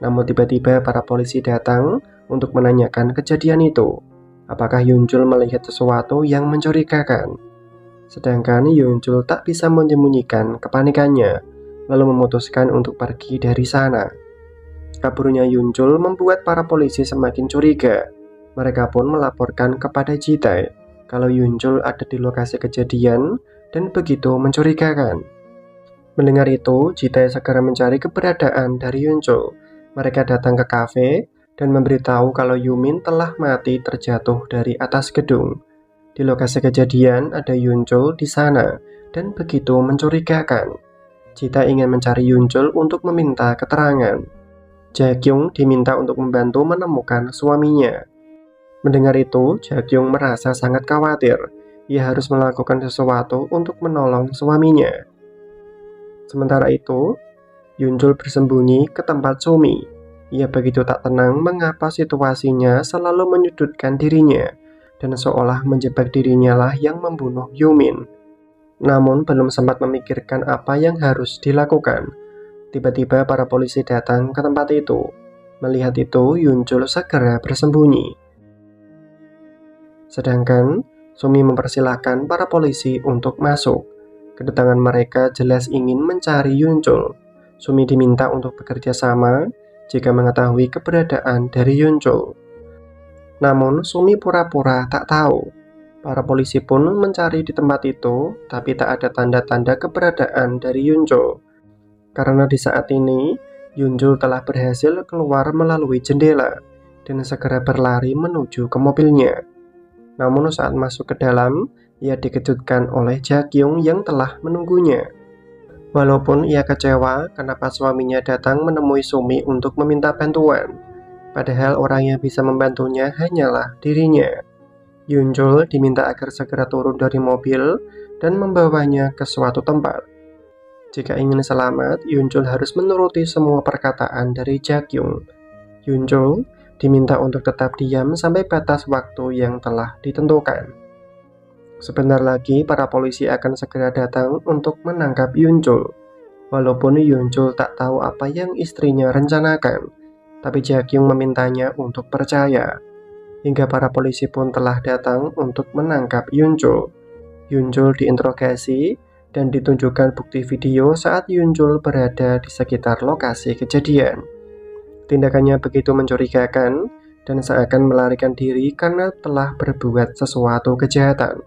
Namun tiba-tiba para polisi datang untuk menanyakan kejadian itu. Apakah Yunjul melihat sesuatu yang mencurigakan? Sedangkan Yunjul tak bisa menyembunyikan kepanikannya, lalu memutuskan untuk pergi dari sana. Kaburnya Yunjul membuat para polisi semakin curiga. Mereka pun melaporkan kepada Jitai kalau Yunjul ada di lokasi kejadian dan begitu mencurigakan. Mendengar itu, Jitai segera mencari keberadaan dari Yunjul. Mereka datang ke kafe dan memberitahu kalau Yumin telah mati terjatuh dari atas gedung. Di lokasi kejadian ada Yunjul di sana dan begitu mencurigakan. Jita ingin mencari Yunjul untuk meminta keterangan. Jakyung diminta untuk membantu menemukan suaminya. Mendengar itu, Jakyung merasa sangat khawatir. Ia harus melakukan sesuatu untuk menolong suaminya. Sementara itu, Yunjul bersembunyi ke tempat Sumi. Ia begitu tak tenang mengapa situasinya selalu menyudutkan dirinya, dan seolah menjebak dirinya lah yang membunuh Yumin. Namun belum sempat memikirkan apa yang harus dilakukan. Tiba-tiba para polisi datang ke tempat itu. Melihat itu, Yunjul segera bersembunyi. Sedangkan Sumi mempersilahkan para polisi untuk masuk. Kedatangan mereka jelas ingin mencari Yunjul. Sumi diminta untuk bekerja sama jika mengetahui keberadaan dari Yunjul. Namun Sumi pura-pura tak tahu. Para polisi pun mencari di tempat itu, tapi tak ada tanda-tanda keberadaan dari Yunjul. Karena di saat ini, Yunjul telah berhasil keluar melalui jendela dan segera berlari menuju ke mobilnya. Namun saat masuk ke dalam, ia dikejutkan oleh Jakyung yang telah menunggunya. Walaupun ia kecewa kenapa suaminya datang menemui Sumi untuk meminta bantuan, padahal orang yang bisa membantunya hanyalah dirinya. Yunjul diminta agar segera turun dari mobil dan membawanya ke suatu tempat. Jika ingin selamat, Yunjul harus menuruti semua perkataan dari Jakyung. Yunjul diminta untuk tetap diam sampai batas waktu yang telah ditentukan. Sebentar lagi para polisi akan segera datang untuk menangkap Yunjul. Walaupun Yunjul tak tahu apa yang istrinya rencanakan, tapi Jakyung memintanya untuk percaya. Hingga para polisi pun telah datang untuk menangkap Yunjul. Yunjul diinterogasi dan ditunjukkan bukti video saat Yunjul berada di sekitar lokasi kejadian. Tindakannya begitu mencurigakan dan seakan melarikan diri karena telah berbuat sesuatu kejahatan.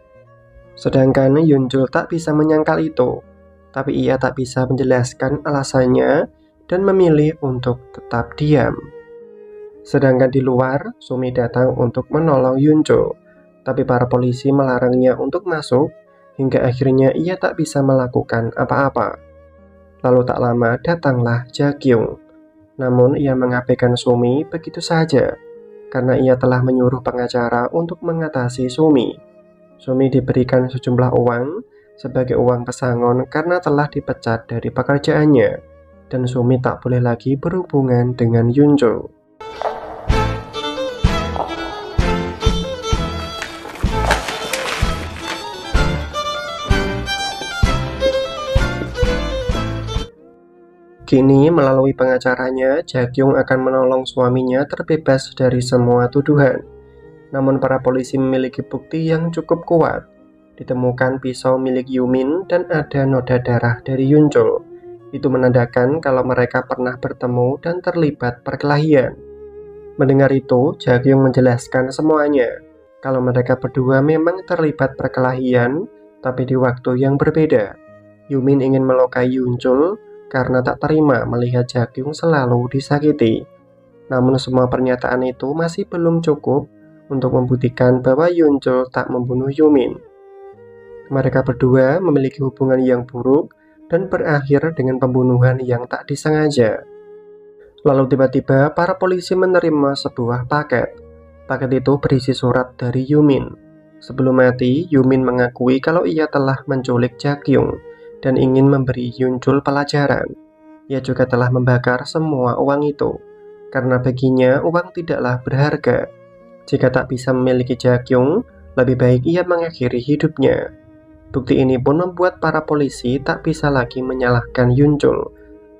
Sedangkan Yunjul tak bisa menyangkal itu, tapi ia tak bisa menjelaskan alasannya dan memilih untuk tetap diam. Sedangkan di luar, Sumi datang untuk menolong Yunjul, tapi para polisi melarangnya untuk masuk hingga akhirnya ia tak bisa melakukan apa-apa. Lalu tak lama datanglah Jakyung. Namun ia mengabaikan Sumi begitu saja karena ia telah menyuruh pengacara untuk mengatasi Sumi. Sumi diberikan sejumlah uang sebagai uang pesangon karena telah dipecat dari pekerjaannya, dan Sumi tak boleh lagi berhubungan dengan Yunjul. Kini melalui pengacaranya, Jakyung akan menolong suaminya terbebas dari semua tuduhan. Namun para polisi memiliki bukti yang cukup kuat. Ditemukan pisau milik Yumin dan ada noda darah dari Yunjul. Itu menandakan kalau mereka pernah bertemu dan terlibat perkelahian. Mendengar itu, Jakyung menjelaskan semuanya. Kalau mereka berdua memang terlibat perkelahian, tapi di waktu yang berbeda. Yumin ingin melukai Yunjul karena tak terima melihat Jakyung selalu disakiti. Namun semua pernyataan itu masih belum cukup untuk membuktikan bahwa Yunjul tak membunuh Yumin. Mereka berdua memiliki hubungan yang buruk dan berakhir dengan pembunuhan yang tak disengaja. Lalu tiba-tiba para polisi menerima sebuah paket. Paket itu berisi surat dari Yumin. Sebelum mati, Yumin mengakui kalau ia telah menculik Jakyung dan ingin memberi Yunjul pelajaran. Ia juga telah membakar semua uang itu, karena baginya uang tidaklah berharga. Jika tak bisa memiliki Jakyung, lebih baik ia mengakhiri hidupnya. Bukti ini pun membuat para polisi tak bisa lagi menyalahkan Yunjul.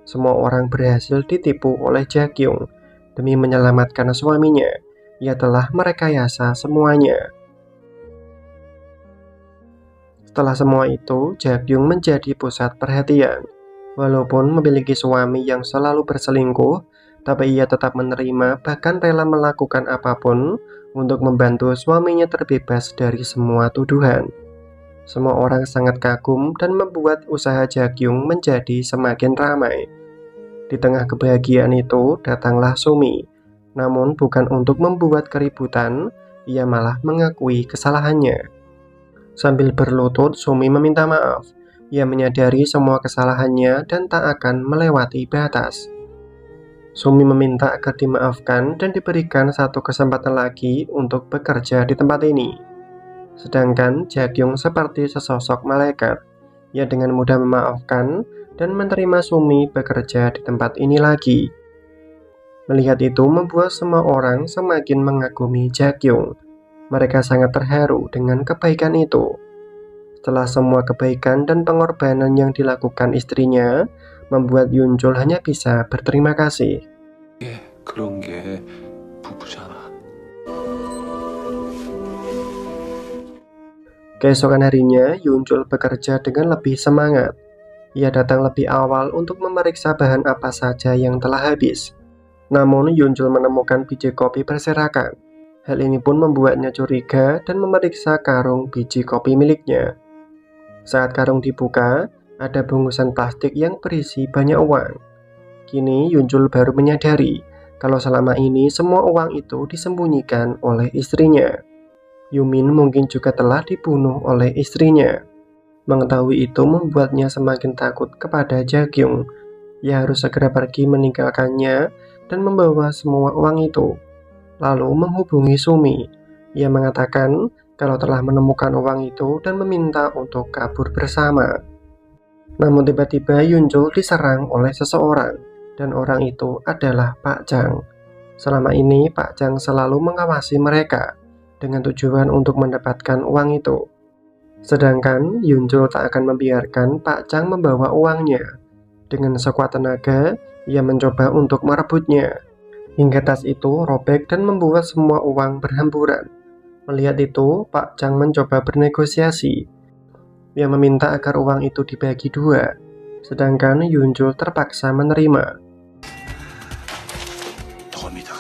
Semua orang berhasil ditipu oleh Jakyung. Demi menyelamatkan suaminya, ia telah merekayasa semuanya. Setelah semua itu, Jakyung menjadi pusat perhatian. Walaupun memiliki suami yang selalu berselingkuh, tapi ia tetap menerima bahkan rela melakukan apapun untuk membantu suaminya terbebas dari semua tuduhan. Semua orang sangat kagum dan membuat usaha Jakyung menjadi semakin ramai. Di tengah kebahagiaan itu datanglah Sumi. Namun bukan untuk membuat keributan, ia malah mengakui kesalahannya. Sambil berlutut, Sumi meminta maaf. Ia menyadari semua kesalahannya dan tak akan melewati batas. Sumi meminta agar dimaafkan dan diberikan satu kesempatan lagi untuk bekerja di tempat ini. Sedangkan Jakyung seperti sesosok malaikat. Ia dengan mudah memaafkan dan menerima Sumi bekerja di tempat ini lagi. Melihat itu membuat semua orang semakin mengagumi Jakyung. Mereka sangat terharu dengan kebaikan itu. Setelah semua kebaikan dan pengorbanan yang dilakukan istrinya, membuat Yunjul hanya bisa berterima kasih. 그런 게 부부잖아. Keesokan harinya, Yunjul bekerja dengan lebih semangat. Ia datang lebih awal untuk memeriksa bahan apa saja yang telah habis. Namun, Yunjul menemukan biji kopi berserakan. Hal ini pun membuatnya curiga dan memeriksa karung biji kopi miliknya. Saat karung dibuka, ada bungkusan plastik yang berisi banyak uang. Kini, Yunjul baru menyadari kalau selama ini semua uang itu disembunyikan oleh istrinya. Yumin mungkin juga telah dibunuh oleh istrinya. Mengetahui itu membuatnya semakin takut kepada Jakyung. Ia harus segera pergi meninggalkannya dan membawa semua uang itu. Lalu menghubungi Sumi. Ia mengatakan kalau telah menemukan uang itu dan meminta untuk kabur bersama. Namun tiba-tiba Yunjul diserang oleh seseorang, dan orang itu adalah Pak Jang. Selama ini Pak Jang selalu mengawasi mereka dengan tujuan untuk mendapatkan uang itu. Sedangkan Yunjul tak akan membiarkan Pak Jang membawa uangnya. Dengan sekuat tenaga, ia mencoba untuk merebutnya. hingga tas itu robek dan membuat semua uang berhamburan. Melihat itu, Pak Chang mencoba bernegosiasi. Ia meminta agar uang itu dibagi dua, sedangkan Yunjul terpaksa menerima. 더합니다.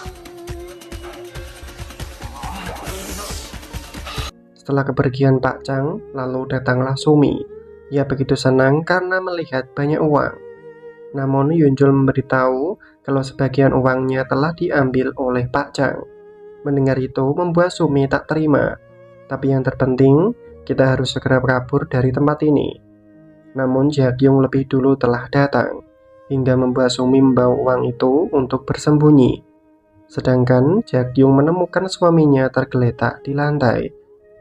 Setelah kepergian Pak Chang, lalu datanglah Sumi. Ia begitu senang karena melihat banyak uang. Namun Yunjul memberitahu kalau sebagian uangnya telah diambil oleh Pak Chang. Mendengar itu membuat Sumi tak terima. Tapi yang terpenting, kita harus segera kabur dari tempat ini. Namun Jakyung lebih dulu telah datang, hingga membuat Sumi membawa uang itu untuk bersembunyi. Sedangkan Jakyung menemukan suaminya tergeletak di lantai.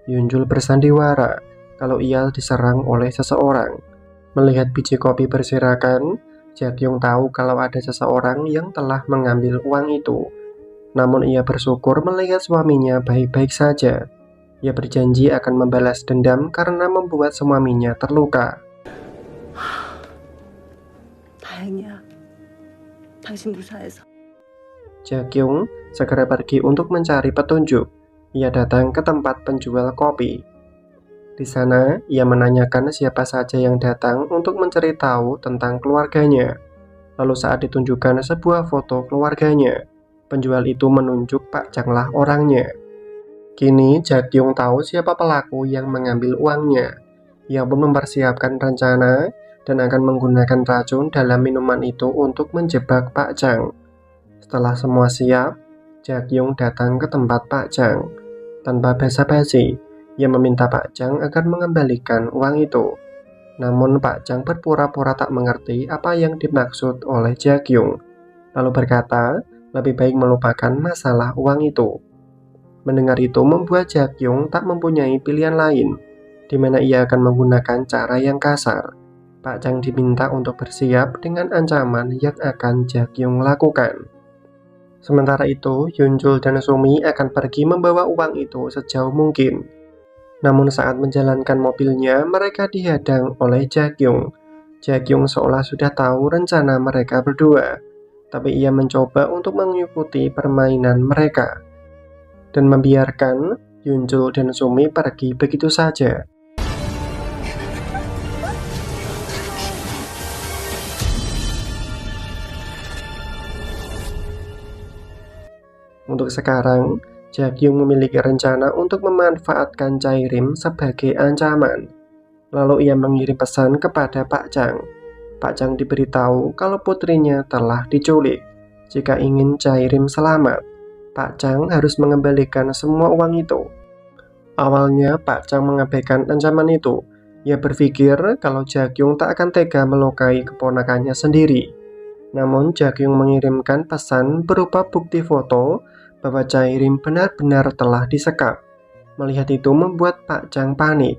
Yunjul bersandiwara kalau ia diserang oleh seseorang. Melihat biji kopi berserakan, Jakyung tahu kalau ada seseorang yang telah mengambil uang itu. Namun ia bersyukur melihat suaminya baik-baik saja. Ia berjanji akan membalas dendam karena membuat suaminya terluka. 다행이야. 당신 무사해서. Jakyung segera pergi untuk mencari petunjuk. Ia datang ke tempat penjual kopi. Di sana, ia menanyakan siapa saja yang datang untuk mencari tahu tentang keluarganya. Lalu saat ditunjukkan sebuah foto keluarganya, penjual itu menunjuk Pak Chang lah orangnya. Kini Jakyung tahu siapa pelaku yang mengambil uangnya. Ia pun mempersiapkan rencana dan akan menggunakan racun dalam minuman itu untuk menjebak Pak Chang. Setelah semua siap, Jakyung datang ke tempat Pak Chang. Tanpa basa-basi, ia meminta Pak Chang agar mengembalikan uang itu. Namun Pak Chang berpura-pura tak mengerti apa yang dimaksud oleh Jakyung, lalu berkata lebih baik melupakan masalah uang itu. Mendengar itu membuat Jakyung tak mempunyai pilihan lain, di mana ia akan menggunakan cara yang kasar. Pak Chang diminta untuk bersiap dengan ancaman yang akan Jakyung lakukan. Sementara itu, Yunjul dan Sumi akan pergi membawa uang itu sejauh mungkin. Namun saat menjalankan mobilnya, mereka dihadang oleh Jakyung. Jakyung seolah sudah tahu rencana mereka berdua, tapi ia mencoba untuk mengikuti permainan mereka dan membiarkan Yunjul dan Sumi pergi begitu saja. Untuk sekarang, Jakyung memiliki rencana untuk memanfaatkan Jairim sebagai ancaman. Lalu ia mengirim pesan kepada Pak Chang. Pak Chang diberitahu kalau putrinya telah diculik. Jika ingin Jairim selamat, Pak Chang harus mengembalikan semua uang itu. Awalnya Pak Chang mengabaikan ancaman itu. Ia berpikir kalau Jakyung tak akan tega melukai keponakannya sendiri. Namun Jakyung mengirimkan pesan berupa bukti foto bahwa Jairim benar-benar telah disekap. Melihat itu membuat Pak Chang panik.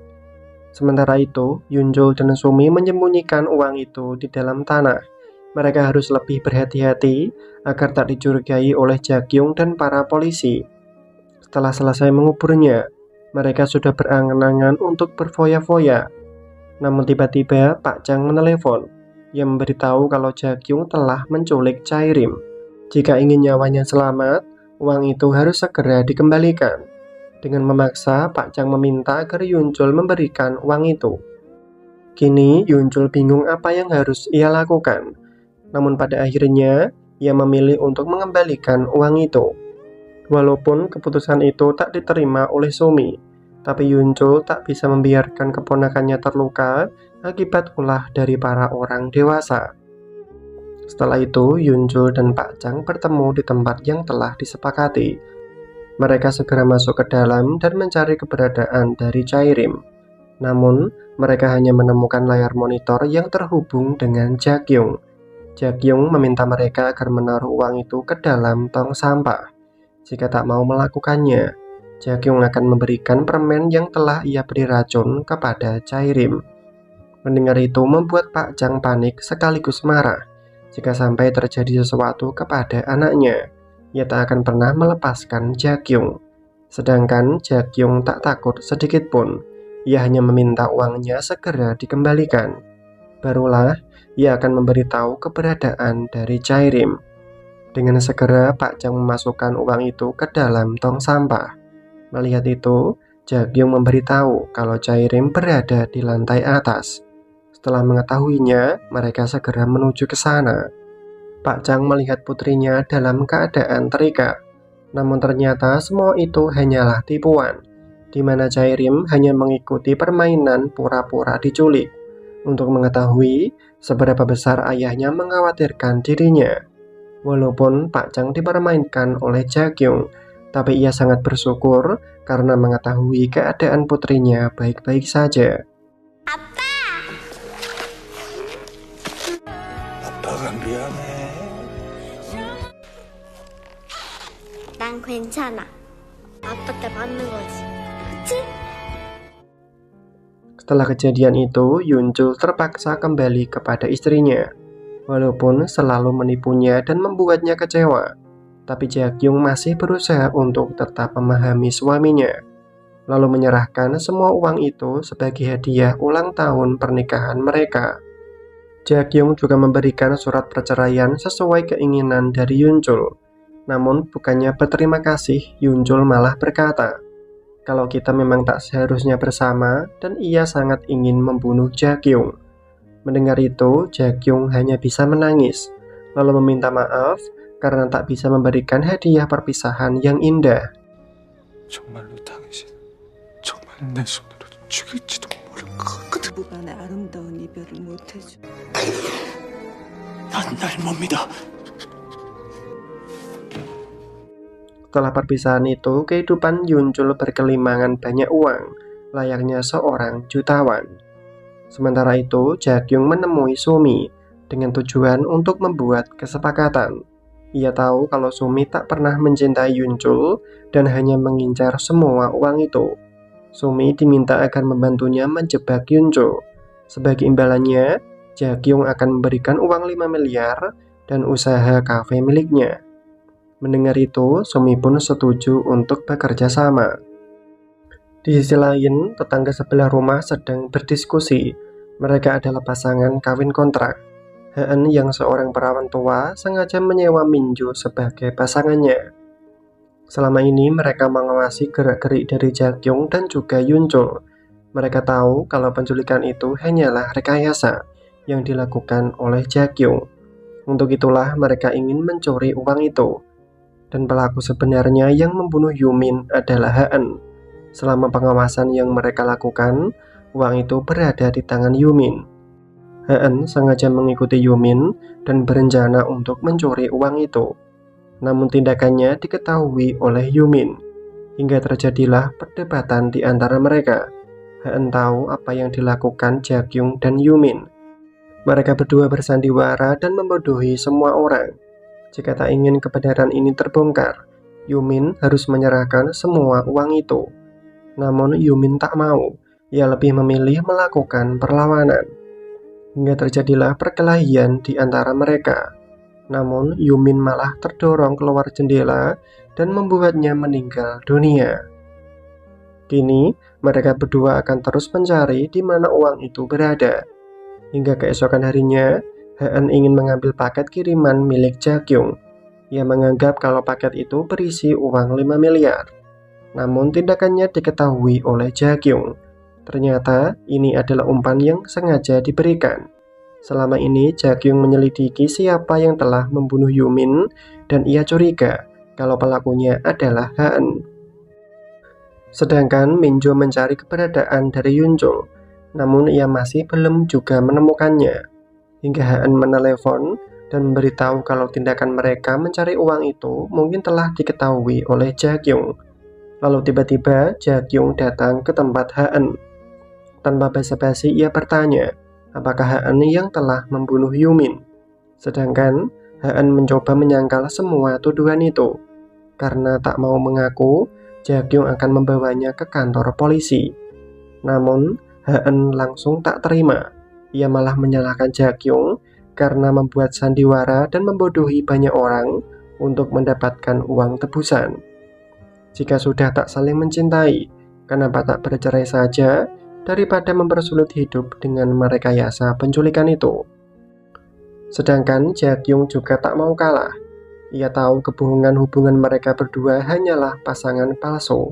Sementara itu, Yunjul dan Sumi menyembunyikan uang itu di dalam tanah. Mereka harus lebih berhati-hati agar tak dicurigai oleh Jakyung dan para polisi. Setelah selesai menguburnya, mereka sudah berangan-angan untuk berfoya-foya. Namun tiba-tiba Pak Chang menelepon. Ia memberitahu kalau Jakyung telah menculik Jairim. Jika ingin nyawanya selamat, uang itu harus segera dikembalikan. Dengan memaksa, Pak Chang meminta agar Yunjul memberikan uang itu. Kini Yunjul bingung apa yang harus ia lakukan. Namun pada akhirnya, ia memilih untuk mengembalikan uang itu. Walaupun keputusan itu tak diterima oleh Sumi, tapi Yunjul tak bisa membiarkan keponakannya terluka akibat ulah dari para orang dewasa. Setelah itu, Yunjul dan Pak Chang bertemu di tempat yang telah disepakati. Mereka segera masuk ke dalam dan mencari keberadaan dari Jairim. Namun, mereka hanya menemukan layar monitor yang terhubung dengan Jakyung. Jakyung meminta mereka agar menaruh uang itu ke dalam tong sampah. Jika tak mau melakukannya, Jakyung akan memberikan permen yang telah ia beri racun kepada Jairim. Mendengar itu membuat Pak Chang panik sekaligus marah. Jika sampai terjadi sesuatu kepada anaknya, ia tak akan pernah melepaskan Jakyung. Sedangkan Jakyung tak takut sedikit pun. Ia hanya meminta uangnya segera dikembalikan. Barulah ia akan memberitahu keberadaan dari Jairim. Dengan segera Pak Chang memasukkan uang itu ke dalam tong sampah. Melihat itu, Jakyung memberitahu kalau Jairim berada di lantai atas. Setelah mengetahuinya, mereka segera menuju ke sana. Pak Chang melihat putrinya dalam keadaan terikat. Namun ternyata semua itu hanyalah tipuan, di mana Jairim hanya mengikuti permainan pura-pura diculik untuk mengetahui seberapa besar ayahnya mengkhawatirkan dirinya. Walaupun Pak Chang dipermainkan oleh Jakyung, tapi ia sangat bersyukur karena mengetahui keadaan putrinya baik-baik saja. 아빠가 미안해. 난 괜찮아. 아빠 때 맞는 거지. 그치? Setelah kejadian itu, Yunjul terpaksa kembali kepada istrinya. Walaupun selalu menipunya dan membuatnya kecewa, tapi Jakyung masih berusaha untuk tetap memahami suaminya, lalu menyerahkan semua uang itu sebagai hadiah ulang tahun pernikahan mereka. Jakyung juga memberikan surat perceraian sesuai keinginan dari Yunjul. Namun bukannya berterima kasih, Yunjul malah berkata, kalau kita memang tak seharusnya bersama dan ia sangat ingin membunuh Jakyung. Mendengar itu, Jakyung hanya bisa menangis, lalu meminta maaf karena tak bisa memberikan hadiah perpisahan yang indah. 정말로 당신 정말 내 손으로 죽일지도 모를 것 같거든. 부부간의 아름다운 이별을 못해줘. 난 날 못 믿어. Setelah perpisahan itu, kehidupan Yunjul berkelimangan banyak uang, layaknya seorang jutawan. Sementara itu, Jakyung menemui Sumi dengan tujuan untuk membuat kesepakatan. Ia tahu kalau Sumi tak pernah mencintai Yunjul dan hanya mengincar semua uang itu. Sumi diminta akan membantunya menjebak Yunjul. Sebagai imbalannya, Jakyung akan memberikan uang 5 miliar dan usaha kafe miliknya. Mendengar itu, Sumi pun setuju untuk bekerja sama. Di sisi lain, tetangga sebelah rumah sedang berdiskusi. Mereka adalah pasangan kawin kontrak. Heun yang seorang perawan tua sengaja menyewa Minju sebagai pasangannya. Selama ini mereka mengawasi gerak-gerik dari Jakyung dan juga Yunjul. Mereka tahu kalau penculikan itu hanyalah rekayasa yang dilakukan oleh Jakyung. Untuk itulah mereka ingin mencuri uang itu. Dan pelaku sebenarnya yang membunuh Yumin adalah Heun. Selama pengawasan yang mereka lakukan, uang itu berada di tangan Yumin. Heun sengaja mengikuti Yumin dan berencana untuk mencuri uang itu. Namun tindakannya diketahui oleh Yumin. Hingga terjadilah perdebatan di antara mereka. Heun tahu apa yang dilakukan Jakyung dan Yumin. Mereka berdua bersandiwara dan membodohi semua orang. Jika tak ingin kebenaran ini terbongkar, Yumin harus menyerahkan semua uang itu. Namun Yumin tak mau, ia lebih memilih melakukan perlawanan. Hingga terjadilah perkelahian di antara mereka. Namun Yumin malah terdorong keluar jendela dan membuatnya meninggal dunia. Kini mereka berdua akan terus mencari di mana uang itu berada. Hingga keesokan harinya, Heun ingin mengambil paket kiriman milik Jakyung. Ia menganggap kalau paket itu berisi uang 5 miliar. Namun tindakannya diketahui oleh Jakyung. Ternyata ini adalah umpan yang sengaja diberikan. Selama ini Jakyung menyelidiki siapa yang telah membunuh Yumin dan ia curiga kalau pelakunya adalah Heun. Sedangkan Minjo mencari keberadaan dari Yunjul, namun ia masih belum juga menemukannya. Hingga Heun menelepon dan memberitahu kalau tindakan mereka mencari uang itu mungkin telah diketahui oleh Jakyung. Lalu tiba-tiba Jakyung datang ke tempat Heun. Tanpa basa-basi ia bertanya, apakah Heun yang telah membunuh Yumin? Sedangkan Heun mencoba menyangkal semua tuduhan itu. Karena tak mau mengaku, Jakyung akan membawanya ke kantor polisi. Namun Heun langsung tak terima. Ia malah menyalahkan Jakyung karena membuat sandiwara dan membodohi banyak orang untuk mendapatkan uang tebusan. Jika sudah tak saling mencintai, kenapa tak bercerai saja daripada mempersulit hidup dengan merekayasa penculikan itu? Sedangkan Jakyung juga tak mau kalah. Ia tahu kebohongan hubungan mereka berdua hanyalah pasangan palsu.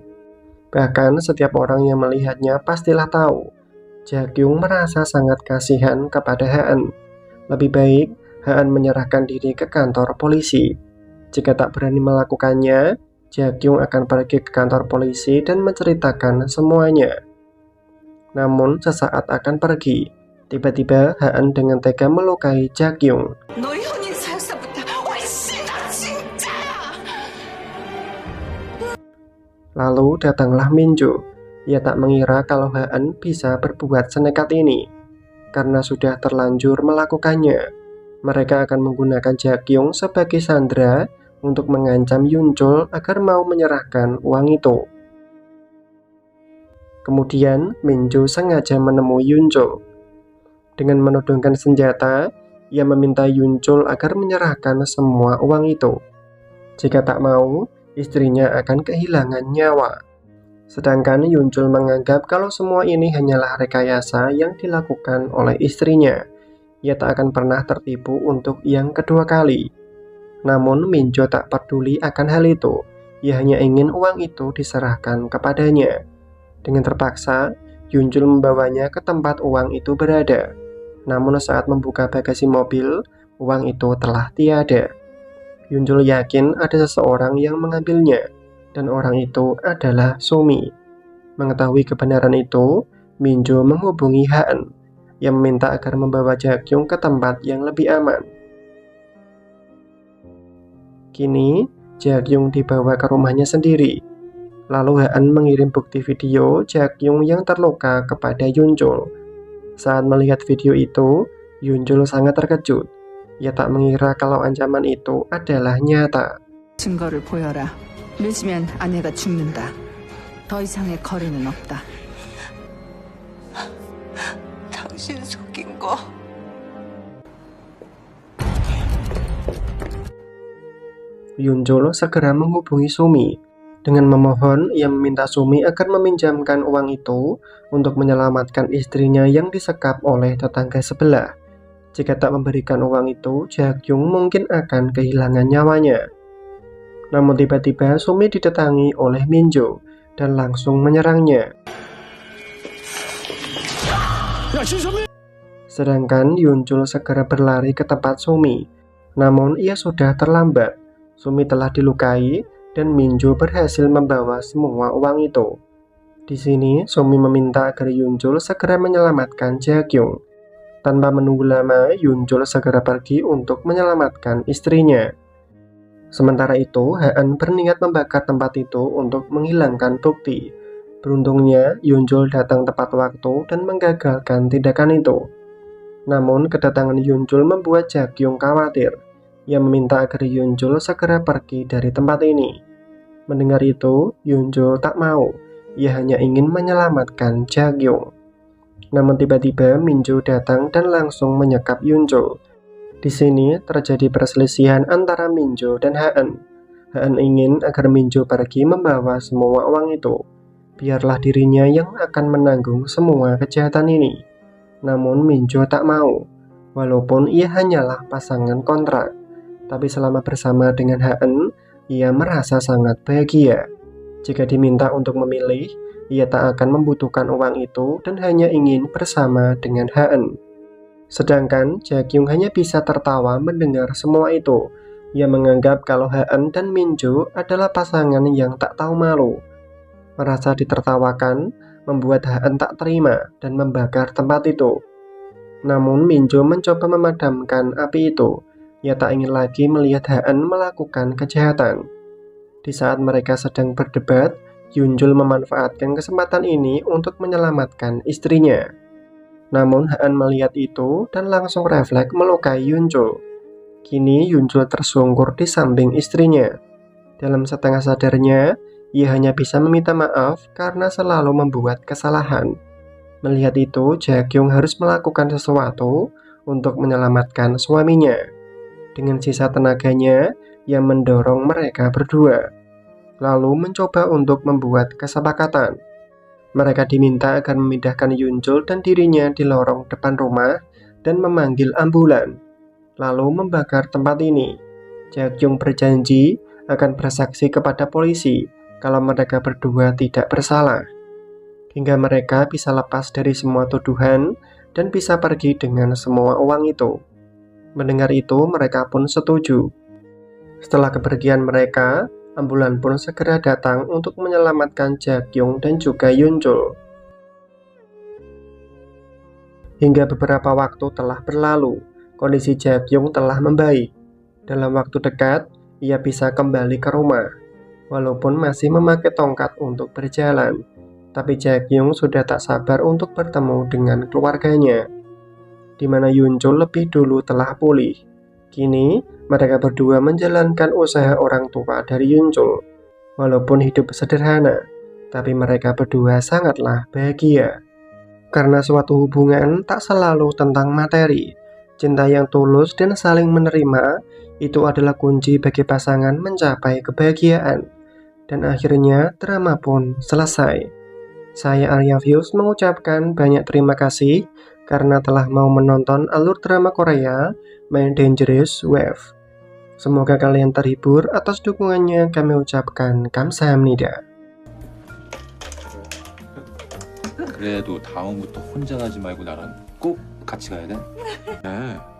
Bahkan setiap orang yang melihatnya pastilah tahu. Jakyung merasa sangat kasihan kepada Haan. Lebih baik Haan menyerahkan diri ke kantor polisi. Jika tak berani melakukannya, Jakyung akan pergi ke kantor polisi dan menceritakan semuanya. Namun sesaat akan pergi, tiba-tiba Haan dengan tega melukai Jakyung. 너희 혼인 사역사부터 훨씬 더 진짜야. Lalu datanglah Minju. Ia tak mengira kalau Haan bisa berbuat senekat ini. Karena sudah terlanjur melakukannya, mereka akan menggunakan Jakyung sebagai sandera untuk mengancam Yunchul agar mau menyerahkan uang itu. Kemudian Minju sengaja menemui Yunchul. Dengan menodongkan senjata, ia meminta Yunchul agar menyerahkan semua uang itu. Jika tak mau, istrinya akan kehilangan nyawa. Sedangkan Yunchul menganggap kalau semua ini hanyalah rekayasa yang dilakukan oleh istrinya. Ia tak akan pernah tertipu untuk yang kedua kali. Namun Minjo tak peduli akan hal itu. Ia hanya ingin uang itu diserahkan kepadanya. Dengan terpaksa, Yunchul membawanya ke tempat uang itu berada. Namun saat membuka bagasi mobil, uang itu telah tiada. Yunchul yakin ada seseorang yang mengambilnya, dan orang itu adalah Sumi. Mengetahui kebenaran itu, Minjo menghubungi Haan, yang meminta agar membawa Jakyung ke tempat yang lebih aman. Kini, Jakyung dibawa ke rumahnya sendiri. Lalu Haan mengirim bukti video Jakyung yang terluka kepada Yunchul. Saat melihat video itu, Yunchul sangat terkejut. Ia tak mengira kalau ancaman itu adalah nyata. 증거를 보여라. 늦으면 아내가 죽는다. 더 이상의 거리는 없다. 당신 속인 거. Yunchul segera menghubungi Sumi. Dengan memohon, ia meminta Sumi agar meminjamkan uang itu untuk menyelamatkan istrinya yang disekap oleh tetangga sebelah. Jika tak memberikan uang itu, Jakyung mungkin akan kehilangan nyawanya. Namun tiba-tiba Sumi didatangi oleh Minjo dan langsung menyerangnya. Sedangkan Yunchul segera berlari ke tempat Sumi. Namun ia sudah terlambat. Sumi telah dilukai dan Minjo berhasil membawa semua uang itu. Di sini, Sumi meminta agar Yunchul segera menyelamatkan Jakyung. Tanpa menunggu lama, Yunchul segera pergi untuk menyelamatkan istrinya. Sementara itu, Haan berniat membakar tempat itu untuk menghilangkan bukti. Beruntungnya, Yunchul datang tepat waktu dan menggagalkan tindakan itu. Namun, kedatangan Yunchul membuat Jakyung khawatir. Ia meminta agar Yunchul segera pergi dari tempat ini. Mendengar itu, Yunchul tak mau. Ia hanya ingin menyelamatkan Jakyung. Namun tiba-tiba Minjo datang dan langsung menyekap Yunchul. Di sini terjadi perselisihan antara Minjo dan Haan. Haan ingin agar Minjo pergi membawa semua uang itu. Biarlah dirinya yang akan menanggung semua kejahatan ini. Namun Minjo tak mau, walaupun ia hanyalah pasangan kontrak. Tapi selama bersama dengan Haan, ia merasa sangat bahagia. Jika diminta untuk memilih, ia tak akan membutuhkan uang itu dan hanya ingin bersama dengan Haan. Sedangkan Jakyung hanya bisa tertawa mendengar semua itu. Ia menganggap kalau Haan dan Minjo adalah pasangan yang tak tahu malu. Merasa ditertawakan, membuat Haan tak terima dan membakar tempat itu. Namun Minjo mencoba memadamkan api itu. Ia tak ingin lagi melihat Haan melakukan kejahatan. Di saat mereka sedang berdebat, Yunchul memanfaatkan kesempatan ini untuk menyelamatkan istrinya. Namun Haan melihat itu dan langsung refleks melukai Yunchul. Kini Yunchul tersungkur di samping istrinya. Dalam setengah sadarnya, ia hanya bisa meminta maaf karena selalu membuat kesalahan. Melihat itu, Jakyung harus melakukan sesuatu untuk menyelamatkan suaminya. Dengan sisa tenaganya, ia mendorong mereka berdua, lalu mencoba untuk membuat kesepakatan. Mereka diminta agar memindahkan Yunchul dan dirinya di lorong depan rumah dan memanggil ambulan, lalu membakar tempat ini. Jaekyung berjanji akan bersaksi kepada polisi kalau mereka berdua tidak bersalah, hingga mereka bisa lepas dari semua tuduhan dan bisa pergi dengan semua uang itu. Mendengar itu, mereka pun setuju. Setelah kepergian mereka, ambulan pun segera datang untuk menyelamatkan Jaekyung dan juga Yunchul. Hingga beberapa waktu telah berlalu, kondisi Jaekyung telah membaik. Dalam waktu dekat, ia bisa kembali ke rumah. Walaupun masih memakai tongkat untuk berjalan, tapi Jaekyung sudah tak sabar untuk bertemu dengan keluarganya, di mana Yunchul lebih dulu telah pulih. Kini, mereka berdua menjalankan usaha orang tua dari Yunchul. Walaupun hidup sederhana, tapi mereka berdua sangatlah bahagia. Karena suatu hubungan tak selalu tentang materi. Cinta yang tulus dan saling menerima itu adalah kunci bagi pasangan mencapai kebahagiaan. Dan akhirnya drama pun selesai. Saya Arya Views mengucapkan banyak terima kasih karena telah mau menonton alur drama Korea My Dangerous Wave. Semoga kalian terhibur. Atas dukungannya kami ucapkan 감사합니다. 그래도 다음부터 혼자 가지 말고 나랑 꼭 같이 가야 돼? 네.